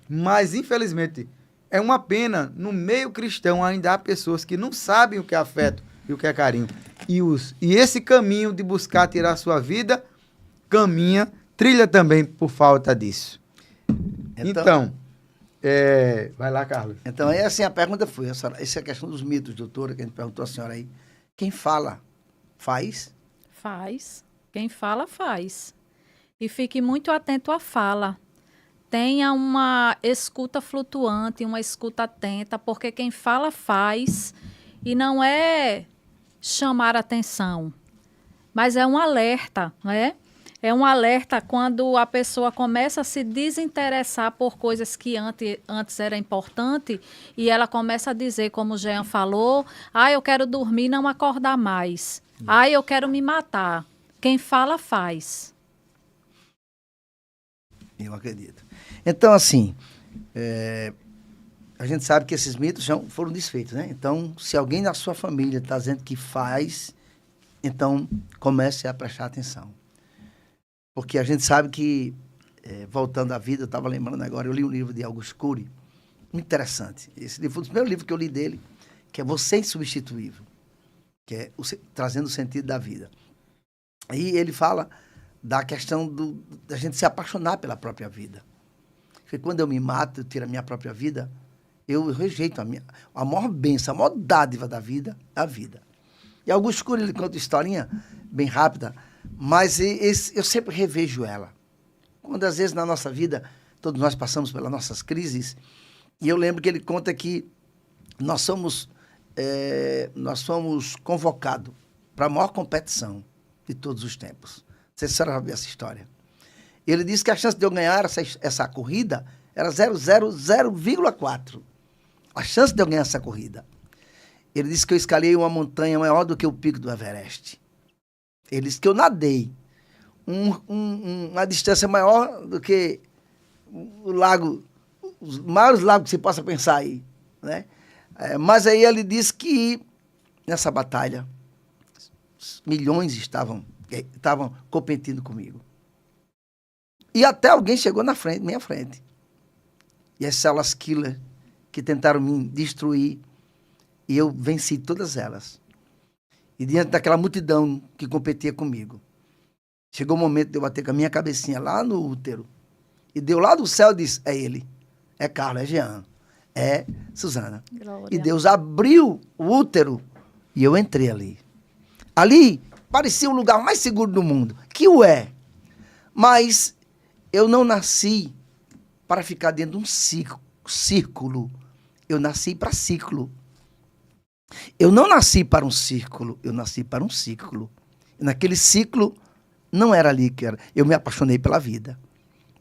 Mas, infelizmente, é uma pena, no meio cristão ainda há pessoas que não sabem o que é afeto e o que é carinho. E esse caminho de buscar tirar a sua vida, trilha também por falta disso. Então, vai lá, Carlos. Então, aí assim, a pergunta foi, essa é a questão dos mitos, doutora, que a gente perguntou à senhora aí. Quem fala, faz? Faz. Quem fala, faz. E fique muito atento à fala. Tenha uma escuta flutuante, uma escuta atenta, porque quem fala, faz. E não é chamar atenção, mas é um alerta, né? É um alerta quando a pessoa começa a se desinteressar por coisas que antes era importante e ela começa a dizer, como o Jean falou, eu quero dormir e não acordar mais. Eu quero me matar. Quem fala, faz. Eu acredito. Então, assim, a gente sabe que esses mitos já foram desfeitos, né? Então, se alguém na sua família está dizendo que faz, então comece a prestar atenção. Porque a gente sabe que, voltando à vida, eu estava lembrando agora, eu li um livro de Augusto Cury, muito interessante. Esse livro foi um dos primeiros livros que eu li dele, que é Você Insubstituível, que é trazendo o sentido da vida. E ele fala da questão da gente se apaixonar pela própria vida. Porque quando eu me mato, eu tiro a minha própria vida, eu rejeito a maior bênção, a maior dádiva da vida, a vida. E Augusto Cury, ele conta uma historinha bem rápida, mas eu sempre revejo ela. Quando, às vezes, na nossa vida, todos nós passamos pelas nossas crises, e eu lembro que ele conta que nós somos convocados para a maior competição de todos os tempos. Não sei se a senhora já viu essa história. Ele disse que a chance de eu ganhar essa corrida era 0,4. A chance de eu ganhar essa corrida. Ele disse que eu escalei uma montanha maior do que o pico do Everest. Ele disse que eu nadei uma distância maior do que o lago, os maiores lagos que você possa pensar aí, né? Mas aí ele disse que nessa batalha milhões estavam competindo comigo. E até alguém chegou minha frente. E as células killer que tentaram me destruir, e eu venci todas elas. E diante daquela multidão que competia comigo, chegou o momento de eu bater com a minha cabecinha lá no útero. E Deus lá do céu disse, é ele, é Carlos, é Jean, é Suzana. Glória. E Deus abriu o útero e eu entrei ali. Ali parecia o lugar mais seguro do mundo, que o é. Mas eu não nasci para ficar dentro de um círculo. Eu nasci para ciclo. Eu não nasci para um círculo, eu nasci para um ciclo. E naquele ciclo, não era ali que era. Eu me apaixonei pela vida.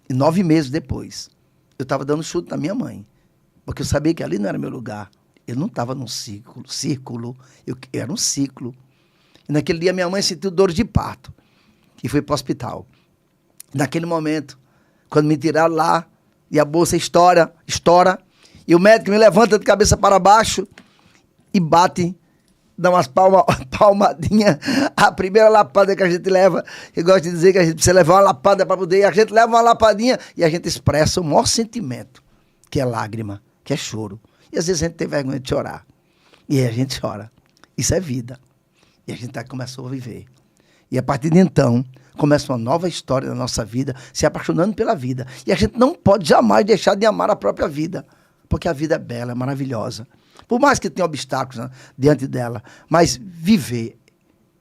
E 9 meses depois, eu estava dando chute na minha mãe. Porque eu sabia que ali não era meu lugar. Eu não estava num círculo, eu era um ciclo. E naquele dia, minha mãe sentiu dor de parto. E foi para o hospital. Naquele momento, quando me tiraram lá, e a bolsa estoura, e o médico me levanta de cabeça para baixo, e bate, dá umas palmadinhas. A primeira lapada que a gente leva, eu gosto de dizer que a gente precisa levar uma lapada para poder, e a gente leva uma lapadinha e a gente expressa o maior sentimento, que é lágrima, que é choro. E às vezes a gente tem vergonha de chorar. E aí a gente chora. Isso é vida. E a gente começou a viver. E a partir de então, começa uma nova história da nossa vida, se apaixonando pela vida. E a gente não pode jamais deixar de amar a própria vida, porque a vida é bela, é maravilhosa. Por mais que tenha obstáculos, né, diante dela, mas viver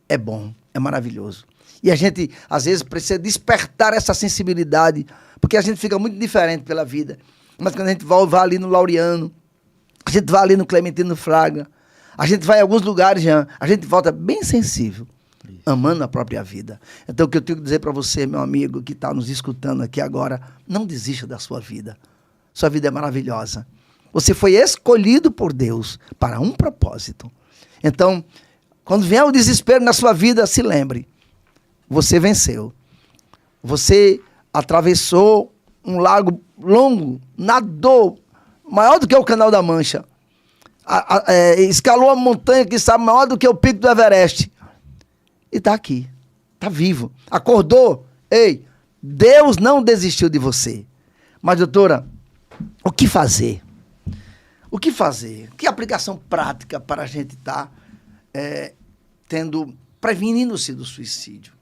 é bom, é maravilhoso. E a gente, às vezes, precisa despertar essa sensibilidade, porque a gente fica muito diferente pela vida. Mas quando a gente vai ali no Laureano, a gente vai ali no Clementino Fraga, a gente vai em alguns lugares, Jean, a gente volta bem sensível, amando a própria vida. Então, o que eu tenho que dizer para você, meu amigo, que está nos escutando aqui agora, não desista da sua vida. Sua vida é maravilhosa. Você foi escolhido por Deus para um propósito. Então, quando vier o desespero na sua vida, se lembre, você venceu. Você atravessou um lago longo, nadou, maior do que o Canal da Mancha. Escalou a montanha que está maior do que o pico do Everest. E está aqui, está vivo. Acordou. Ei, Deus não desistiu de você. Mas, doutora, o que fazer? O que fazer? Que aplicação prática para a gente estar prevenindo-se do suicídio?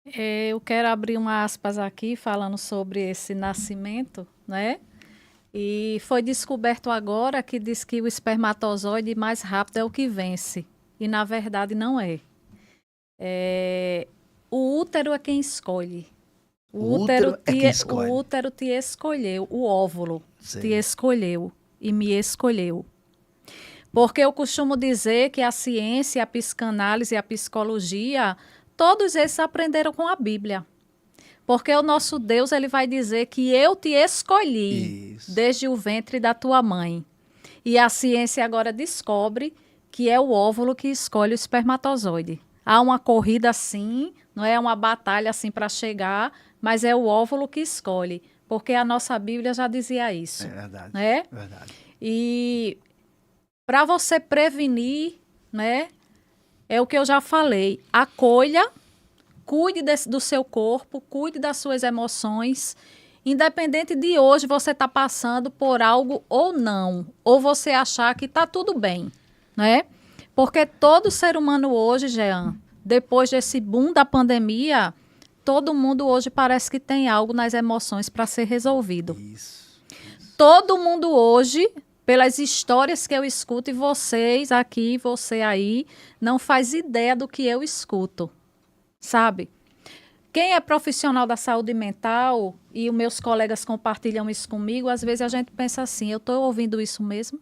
Eu quero abrir uma aspas aqui falando sobre esse nascimento, né? E foi descoberto agora que diz que o espermatozoide mais rápido é o que vence. E na verdade não é. O útero é quem escolhe. O útero te escolheu, o óvulo te escolheu e me escolheu. Porque eu costumo dizer que a ciência, a psicanálise e a psicologia, todos esses aprenderam com a Bíblia. Porque o nosso Deus, ele vai dizer que eu te escolhi desde o ventre da tua mãe. E a ciência agora descobre que é o óvulo que escolhe o espermatozoide. Há uma corrida assim, não é uma batalha assim para chegar, mas é o óvulo que escolhe. Porque a nossa Bíblia já dizia isso. É verdade. Né? É verdade. E para você prevenir, né, é o que eu já falei. Acolha, cuide do seu corpo, cuide das suas emoções. Independente de hoje você estar passando por algo ou não. Ou você achar que está tudo bem, né? Porque todo ser humano hoje, Jean, depois desse boom da pandemia, todo mundo hoje parece que tem algo nas emoções para ser resolvido. Isso. Todo mundo hoje, pelas histórias que eu escuto, e vocês aqui, você aí, não faz ideia do que eu escuto, sabe? Quem é profissional da saúde mental, e os meus colegas compartilham isso comigo, às vezes a gente pensa assim, eu estou ouvindo isso mesmo?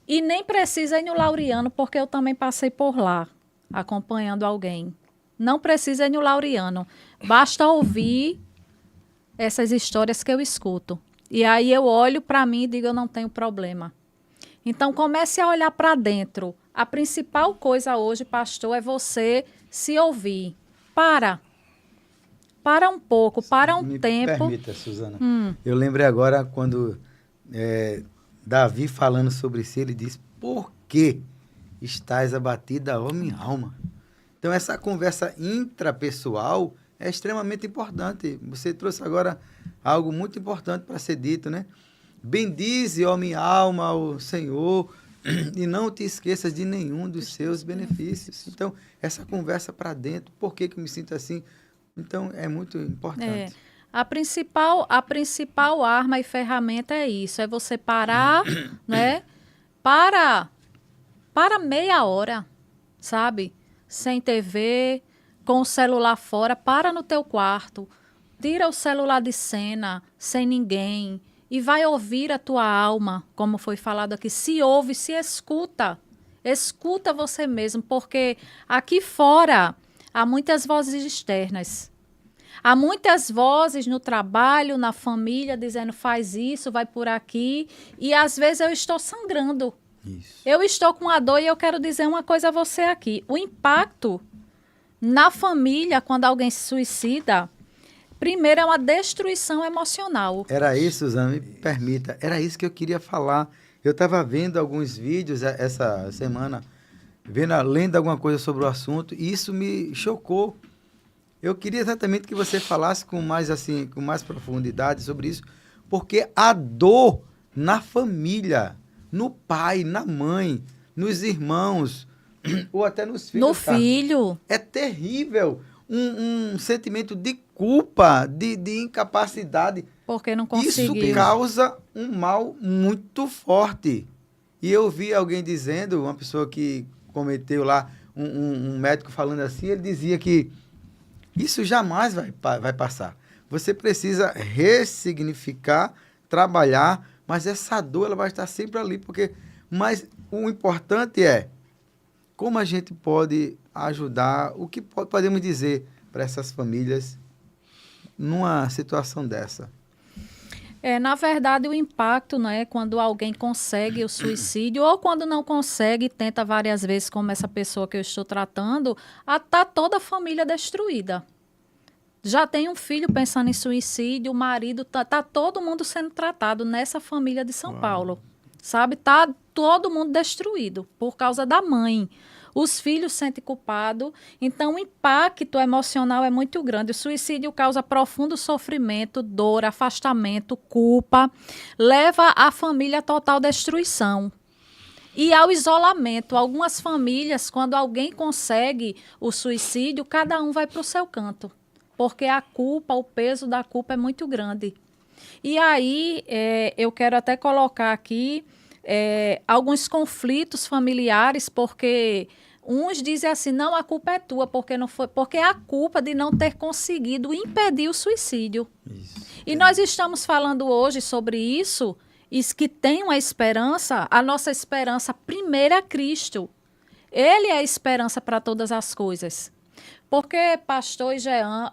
E nem precisa ir no Laureano, porque eu também passei por lá, acompanhando alguém. Não precisa ir no Laureano. Basta ouvir essas histórias que eu escuto. E aí eu olho para mim e digo, eu não tenho problema. Então, comece a olhar para dentro. A principal coisa hoje, pastor, é você se ouvir. Para um pouco, para um tempo. Me permita, Suzana. Eu lembrei agora quando Davi falando sobre si, ele diz, por que estás abatida, ó minha alma? Então, essa conversa intrapessoal é extremamente importante. Você trouxe agora algo muito importante para ser dito, né? Bendize, ó minha alma, o Senhor, e não te esqueças de nenhum dos seus benefícios. Então, essa conversa para dentro, por que eu me sinto assim? Então, é muito importante. A principal arma e ferramenta é isso, é você parar, né? Para meia hora, sabe? Sem TV, com o celular fora, para no teu quarto, tira o celular de cena, sem ninguém, e vai ouvir a tua alma, como foi falado aqui. Se ouve, se escuta. Escuta você mesmo, porque aqui fora há muitas vozes externas. Há muitas vozes no trabalho, na família, dizendo faz isso, vai por aqui. E às vezes eu estou sangrando. Isso. Eu estou com a dor e eu quero dizer uma coisa a você aqui. O impacto na família, quando alguém se suicida, primeiro é uma destruição emocional. Era isso, Suzana, me permita. Era isso que eu queria falar. Eu estava vendo alguns vídeos essa semana, lendo alguma coisa sobre o assunto, e isso me chocou. Eu queria exatamente que você falasse com mais profundidade sobre isso, porque a dor na família, no pai, na mãe, nos irmãos, ou até nos filhos. No filho. É terrível. Um sentimento de culpa, de incapacidade. Porque não conseguiu. Isso causa um mal muito forte. E eu vi alguém dizendo, uma pessoa que cometeu lá um médico falando assim, ele dizia que isso jamais vai passar. Você precisa ressignificar, trabalhar, mas essa dor ela vai estar sempre ali, mas o importante é como a gente pode ajudar, o que podemos dizer para essas famílias numa situação dessa. Na verdade, o impacto, né, quando alguém consegue o suicídio ou quando não consegue, tenta várias vezes, como essa pessoa que eu estou tratando, está toda a família destruída. Já tem um filho pensando em suicídio, o marido, tá todo mundo sendo tratado nessa família de São Paulo, sabe? Tá todo mundo destruído por causa da mãe. Os filhos se sentem culpados, então o impacto emocional é muito grande. O suicídio causa profundo sofrimento, dor, afastamento, culpa, leva a família à total destruição. E ao isolamento. Algumas famílias, quando alguém consegue o suicídio, cada um vai para o seu canto, porque a culpa, o peso da culpa é muito grande. E aí, eu quero até colocar aqui alguns conflitos familiares, porque uns dizem assim, não, a culpa é tua, porque é a culpa de não ter conseguido impedir o suicídio. E nós estamos falando hoje sobre isso, que tem uma esperança, a nossa esperança primeira é Cristo. Ele é a esperança para todas as coisas. Porque, pastor Jean,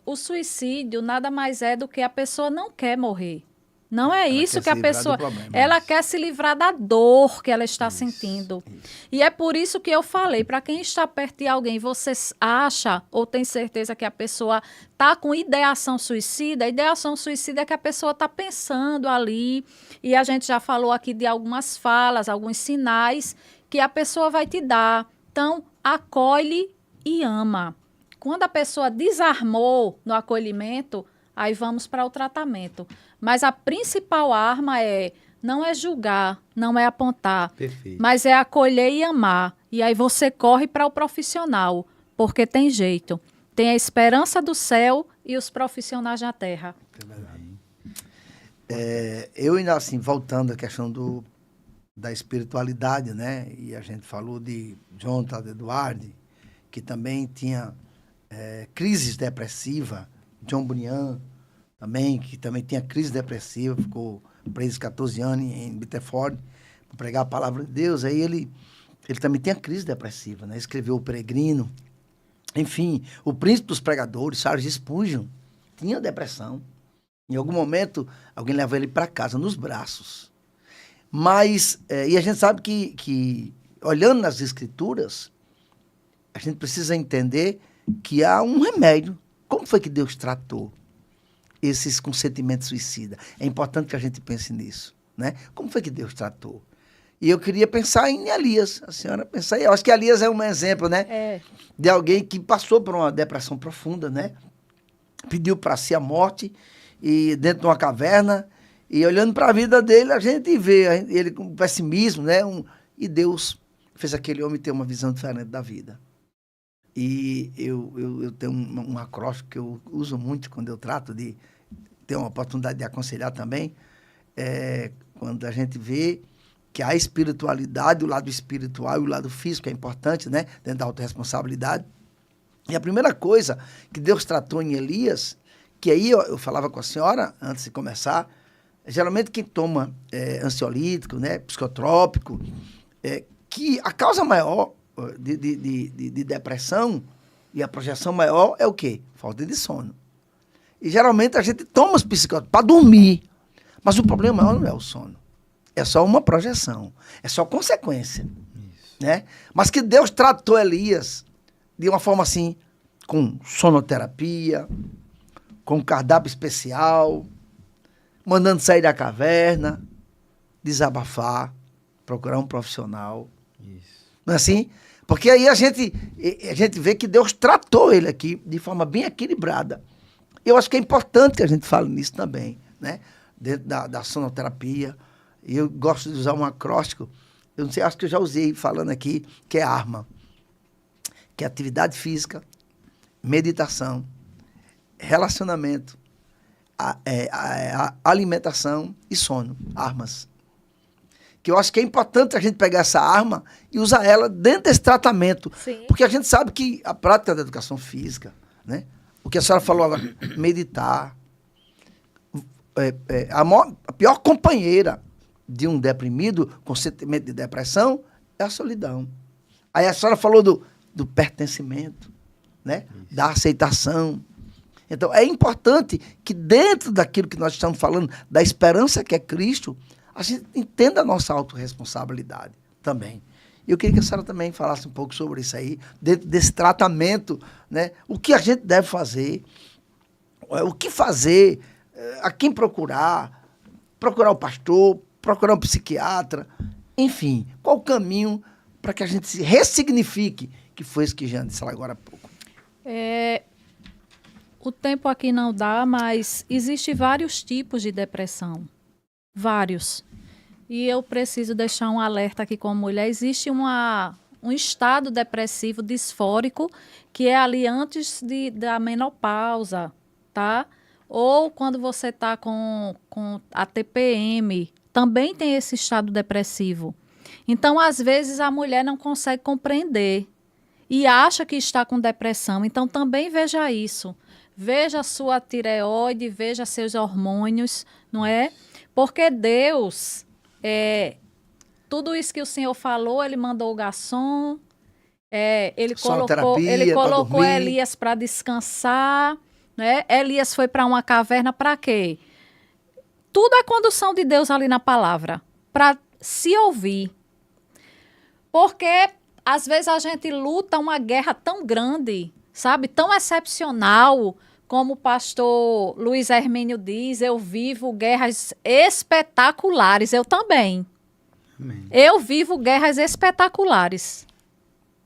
o suicídio nada mais é do que a pessoa não quer morrer. Não é isso que a pessoa... Ela quer se livrar da dor que ela está sentindo. E é por isso que eu falei, para quem está perto de alguém, você acha ou tem certeza que a pessoa está com ideação suicida? A ideação suicida é que a pessoa está pensando ali, e a gente já falou aqui de algumas falas, alguns sinais que a pessoa vai te dar. Então, acolhe e ama. Quando a pessoa desarmou no acolhimento, aí vamos para o tratamento. Mas a principal arma não é julgar, não é apontar, Perfeito. mas é acolher e amar. E aí você corre para o profissional, porque tem jeito. Tem a esperança do céu e os profissionais na terra. É verdade. Eu ainda assim, voltando à questão da espiritualidade, né? E a gente falou de Jonathan Edwards, que também tinha crises depressivas, John Bunyan também, que também tinha crise depressiva, ficou preso 14 anos em Bitterford para pregar a palavra de Deus. Aí ele também tinha crise depressiva, né? Escreveu O Peregrino. Enfim, o príncipe dos pregadores, Charles Spurgeon, tinha depressão. Em algum momento, alguém levou ele para casa, nos braços. Mas, e a gente sabe que, olhando nas escrituras, a gente precisa entender que há um remédio. Como foi que Deus tratou esses com sentimento suicida? É importante que a gente pense nisso, né? Como foi que Deus tratou? E eu queria pensar em Elias. A senhora pensar, eu acho que Elias é um exemplo, né? De alguém que passou por uma depressão profunda, né? Pediu para si a morte e dentro de uma caverna, e olhando para a vida dele, a gente vê ele com pessimismo, né? E Deus fez aquele homem ter uma visão diferente da vida. E eu tenho um acróstico que eu uso muito quando eu trato de ter uma oportunidade de aconselhar também, quando a gente vê que a espiritualidade, o lado espiritual e o lado físico é importante, né? Dentro da autorresponsabilidade. E a primeira coisa que Deus tratou em Elias, que aí eu falava com a senhora, antes de começar, geralmente quem toma ansiolítico, né? Psicotrópico, que a causa maior de depressão e a projeção maior é o quê? Falta de sono. E geralmente a gente toma os psicóticos para dormir, mas o problema maior não é o sono. É só uma projeção, é só consequência. Isso. Né? Mas que Deus tratou Elias de uma forma assim, com sonoterapia, com cardápio especial, mandando sair da caverna, desabafar, procurar um profissional. Isso. Não é assim? Porque aí a gente vê que Deus tratou ele aqui de forma bem equilibrada. Eu acho que é importante que a gente fale nisso também, né? Dentro da sonoterapia. Eu gosto de usar um acróstico, eu não sei, acho que eu já usei falando aqui, que é ARMA, que é atividade física, meditação, relacionamento, alimentação e sono, armas. que eu acho que é importante a gente pegar essa arma e usar ela dentro desse tratamento. Sim. Porque a gente sabe que a prática da educação física, né? O que a senhora falou agora, meditar. A pior companheira de um deprimido com sentimento de depressão é a solidão. Aí a senhora falou do pertencimento, né? Da aceitação. Então, é importante que dentro daquilo que nós estamos falando, da esperança que é Cristo, a gente entenda a nossa autorresponsabilidade também. E eu queria que a senhora também falasse um pouco sobre isso aí, dentro desse tratamento, né? O que a gente deve fazer, o que fazer, a quem procurar o pastor, procurar um psiquiatra, enfim, qual o caminho para que a gente se ressignifique, que foi isso que Jean disse lá agora há pouco. O tempo aqui não dá, mas existem vários tipos de depressão. Vários. E eu preciso deixar um alerta aqui como mulher. Existe um estado depressivo disfórico, que é ali antes da menopausa, tá? Ou quando você está com a TPM, também tem esse estado depressivo. Então, às vezes, a mulher não consegue compreender e acha que está com depressão. Então, também veja isso. Veja a sua tireoide, veja seus hormônios, não é? Porque Deus, tudo isso que o Senhor falou, Ele mandou o garçom, Ele colocou Elias para descansar, né? Elias foi para uma caverna para quê? Tudo é condução de Deus ali na palavra, para se ouvir. Porque às vezes a gente luta uma guerra tão grande, sabe? Tão excepcional, como o pastor Luiz Hermínio diz, eu vivo guerras espetaculares. Eu também. Amém. Eu vivo guerras espetaculares.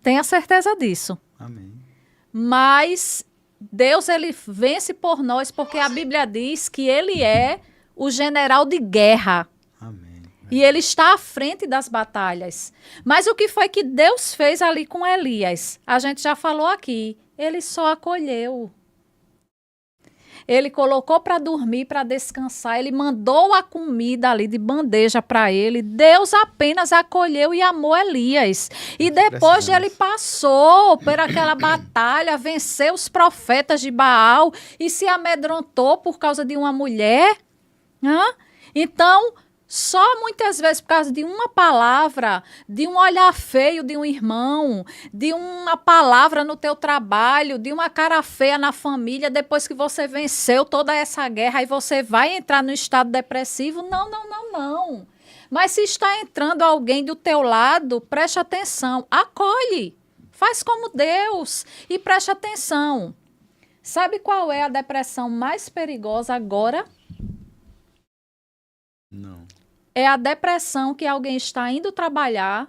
Tenha certeza disso. Amém. Mas Deus, ele vence por nós, porque a Bíblia diz que ele é o general de guerra. Amém. E ele está à frente das batalhas. Mas o que foi que Deus fez ali com Elias? A gente já falou aqui. Ele só acolheu. Ele colocou para dormir, para descansar. Ele mandou a comida ali de bandeja para ele. Deus apenas acolheu e amou Elias. E depois de ele passou por aquela batalha, venceu os profetas de Baal e se amedrontou por causa de uma mulher. Então, só muitas vezes por causa de uma palavra, de um olhar feio de um irmão, de uma palavra no teu trabalho, de uma cara feia na família, depois que você venceu toda essa guerra, aí você vai entrar no estado depressivo? Não. Mas se está entrando alguém do teu lado, preste atenção, acolhe, faz como Deus e preste atenção. Sabe qual é a depressão mais perigosa agora? Não. É a depressão que alguém está indo trabalhar,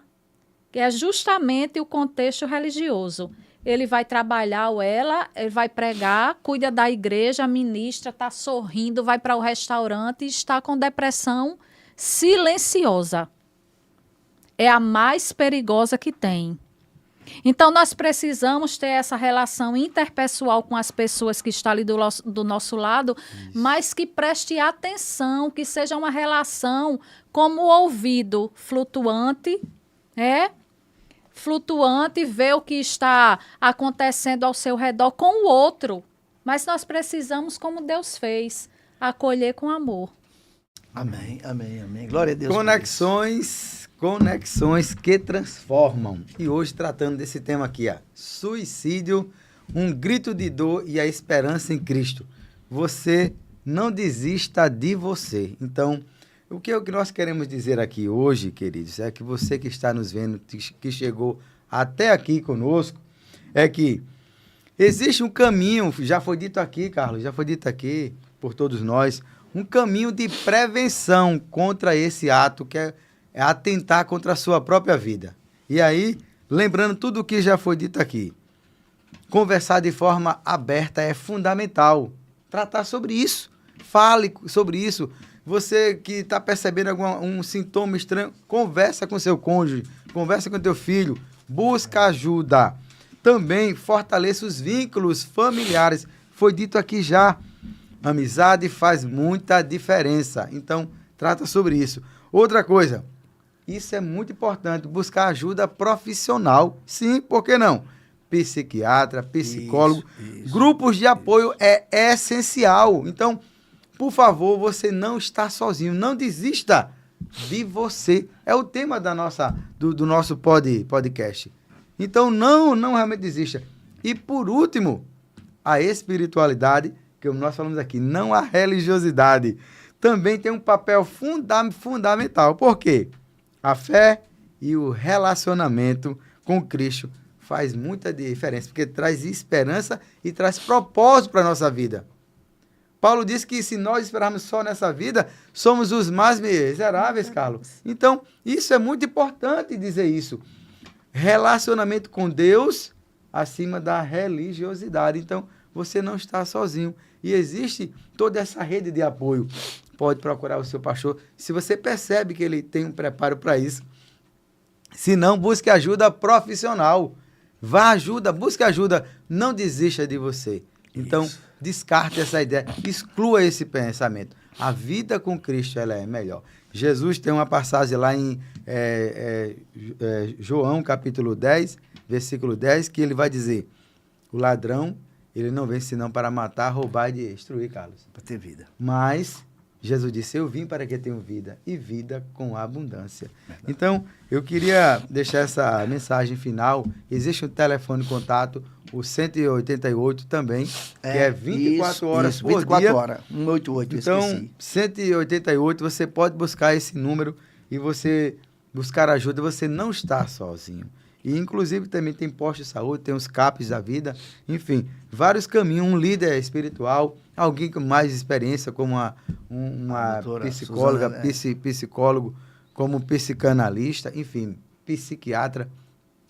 que é justamente o contexto religioso. Ele vai trabalhar ou ele vai pregar, cuida da igreja, ministra, está sorrindo, vai para o restaurante e está com depressão silenciosa. É a mais perigosa que tem. Então, nós precisamos ter essa relação interpessoal com as pessoas que estão ali do nosso lado, mas que preste atenção, que seja uma relação como o ouvido flutuante, flutuante, ver o que está acontecendo ao seu redor com o outro. Mas nós precisamos, como Deus fez, acolher com amor. Amém. Glória a Deus. Conexões que transformam. E hoje tratando desse tema aqui, suicídio, um grito de dor e a esperança em Cristo. Você não desista de você. Então, o que nós queremos dizer aqui hoje, queridos, é que você que está nos vendo, que chegou até aqui conosco, é que existe um caminho, já foi dito aqui, Carlos, já foi dito aqui por todos nós, um caminho de prevenção contra esse ato que é atentar contra a sua própria vida. E aí, lembrando tudo o que já foi dito aqui, conversar de forma aberta é fundamental. Tratar sobre isso. Fale sobre isso. Você que está percebendo um sintoma estranho, conversa com seu cônjuge, conversa com teu filho, busca ajuda. Também fortaleça os vínculos familiares. Foi dito aqui já. Amizade faz muita diferença. Então, trata sobre isso. Outra coisa, isso é muito importante, buscar ajuda profissional. Sim, por que não? Psiquiatra, psicólogo, Isso. grupos de apoio é essencial. Então, por favor, você não está sozinho, não desista de você. É o tema do nosso podcast. Então, não realmente desista. E, por último, a espiritualidade, que nós falamos aqui, não a religiosidade, também tem um papel fundamental. Por quê? A fé e o relacionamento com Cristo faz muita diferença, porque traz esperança e traz propósito para a nossa vida. Paulo diz que se nós esperarmos só nessa vida, somos os mais miseráveis, Carlos. Então, isso é muito importante dizer isso. Relacionamento com Deus acima da religiosidade. Então, você não está sozinho. E existe toda essa rede de apoio. Pode procurar o seu pastor. Se você percebe que ele tem um preparo para isso, se não, busque ajuda profissional. Vá ajuda, busque ajuda. Não desista de você. Então, descarte essa ideia. Exclua esse pensamento. A vida com Cristo ela é melhor. Jesus tem uma passagem lá em João, capítulo 10, versículo 10, que ele vai dizer: o ladrão, ele não vem senão para matar, roubar e destruir, Carlos. Para ter vida. Mas Jesus disse: eu vim para que tenham vida, e vida com abundância. Verdade. Então, eu queria deixar essa mensagem final. Existe um telefone de contato, o 188 também, que é 24 horas por 24 dia. 24 horas, 188, então, esqueci. 188, você pode buscar esse número e você buscar ajuda, você não está sozinho. E, inclusive, também tem posto de saúde, tem os CAPs da vida, enfim, vários caminhos. Um líder espiritual, alguém com mais experiência, como uma psicóloga, Suzana, psicólogo, como psicanalista, enfim, psiquiatra.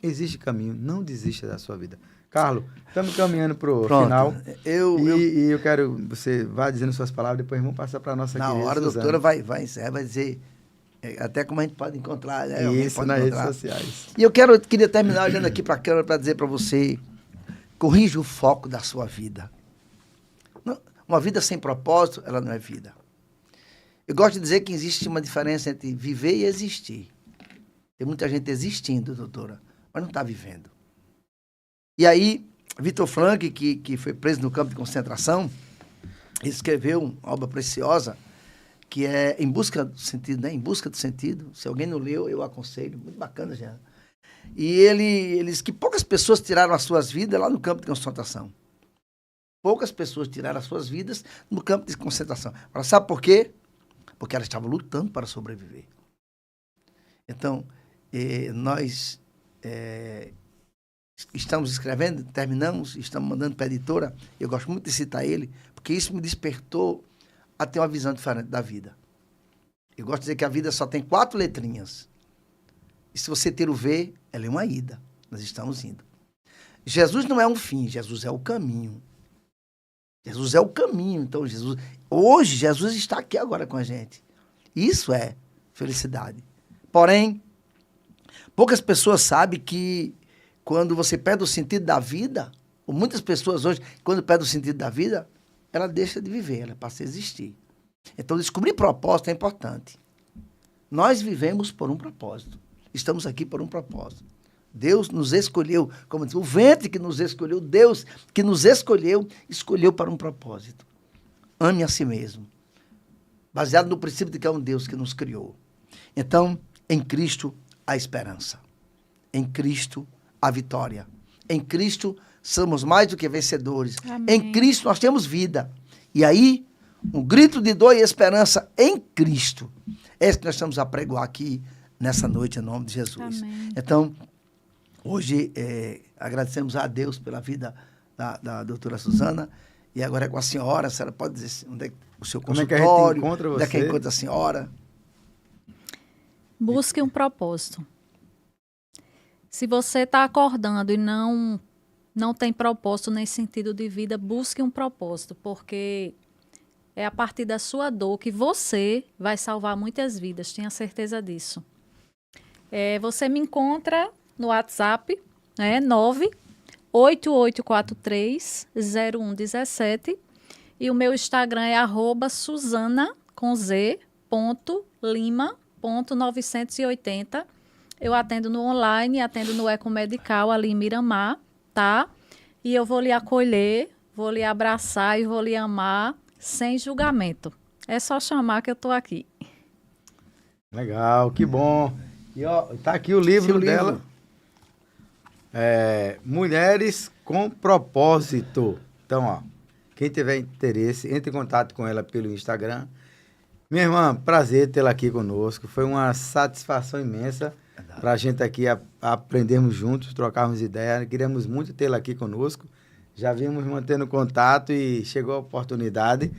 Existe caminho, não desista da sua vida. Carlos, estamos caminhando para o final. E eu quero que você vá dizendo suas palavras, depois vamos passar para a nossa querida Suzana. Na hora, a doutora vai encerrar, vai dizer até como a gente pode encontrar. Né? Isso, nas redes sociais. E eu queria terminar olhando aqui para a câmera para dizer para você, corrija o foco da sua vida. Uma vida sem propósito, ela não é vida. Eu gosto de dizer que existe uma diferença entre viver e existir. Tem muita gente existindo, doutora, mas não está vivendo. E aí, Victor Frankl, que foi preso no campo de concentração, escreveu uma obra preciosa, que é Em Busca do Sentido, né? Em Busca do Sentido. Se alguém não leu, eu aconselho. Muito bacana, já. E ele diz que poucas pessoas tiraram as suas vidas lá no campo de concentração. Poucas pessoas tiraram as suas vidas no campo de concentração. Agora, sabe por quê? Porque elas estavam lutando para sobreviver. Então, nós estamos escrevendo, terminamos, estamos mandando para a editora. Eu gosto muito de citar ele, porque isso me despertou a ter uma visão diferente da vida. Eu gosto de dizer que a vida só tem 4 letrinhas. E se você ter o V, ela é uma ida. Nós estamos indo. Jesus não é um fim, Jesus é o caminho. Jesus é o caminho. Então, hoje, Jesus está aqui agora com a gente. Isso é felicidade. Porém, poucas pessoas sabem que quando você perde o sentido da vida, ou muitas pessoas hoje, quando perdem o sentido da vida, ela deixa de viver, ela passa a existir. Então, descobrir propósito é importante. Nós vivemos por um propósito. Estamos aqui por um propósito. Deus nos escolheu, como diz, o ventre que nos escolheu, Deus que nos escolheu para um propósito. Ame a si mesmo. Baseado no princípio de que é um Deus que nos criou. Então, em Cristo, a esperança. Em Cristo, a vitória. Em Cristo, somos mais do que vencedores. Amém. Em Cristo nós temos vida. E aí, um grito de dor e esperança em Cristo. É isso que nós estamos a pregoar aqui nessa noite, em nome de Jesus. Amém. Então, hoje, agradecemos a Deus pela vida da doutora Suzana. E agora é com a senhora pode dizer onde é o seu consultório, como é que a gente encontra você? Onde é que encontra a senhora? Busque um propósito. Se você está acordando e não tem propósito nem sentido de vida, busque um propósito, porque é a partir da sua dor que você vai salvar muitas vidas, tenha certeza disso. Você me encontra no WhatsApp, 988430117, e o meu Instagram é @susana_lima 980. Eu atendo no online, atendo no Ecomedical ali em Miramar, tá? E eu vou lhe acolher, vou lhe abraçar e vou lhe amar sem julgamento. É só chamar que eu tô aqui. Legal, que bom. E ó, tá aqui o livro Seu livro. dela. Mulheres com Propósito. Então, ó, quem tiver interesse, entre em contato com ela pelo Instagram. Minha irmã, prazer tê-la aqui conosco. Foi uma satisfação imensa para a gente aqui aprendermos juntos, trocarmos ideias. Queríamos muito tê-la aqui conosco. Já vimos mantendo contato e chegou a oportunidade.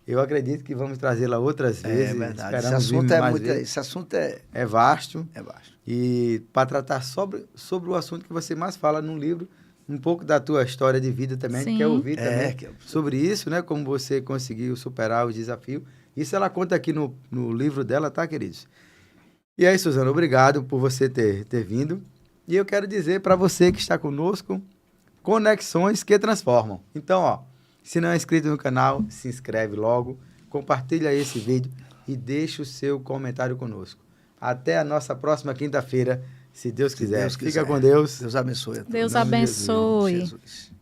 Eu acredito que vamos trazê-la outras vezes. É verdade. Esperamos vir mais vezes. Esse assunto é vasto. é baixo. E para tratar sobre o assunto que você mais fala no livro, um pouco da tua história de vida também, Sim. quer ouvir também que eu- sobre isso, né? Como você conseguiu superar os desafios. Isso ela conta aqui no livro dela, tá, queridos? E aí, Suzana, obrigado por você ter vindo. E eu quero dizer para você que está conosco, conexões que transformam. Então, ó, se não é inscrito no canal, se inscreve logo, compartilha esse vídeo e deixa o seu comentário conosco. Até a nossa próxima quinta-feira, se Deus quiser. Deus Fica quiser. com Deus. Deus abençoe a todos. Deus Em nome de abençoe. Jesus.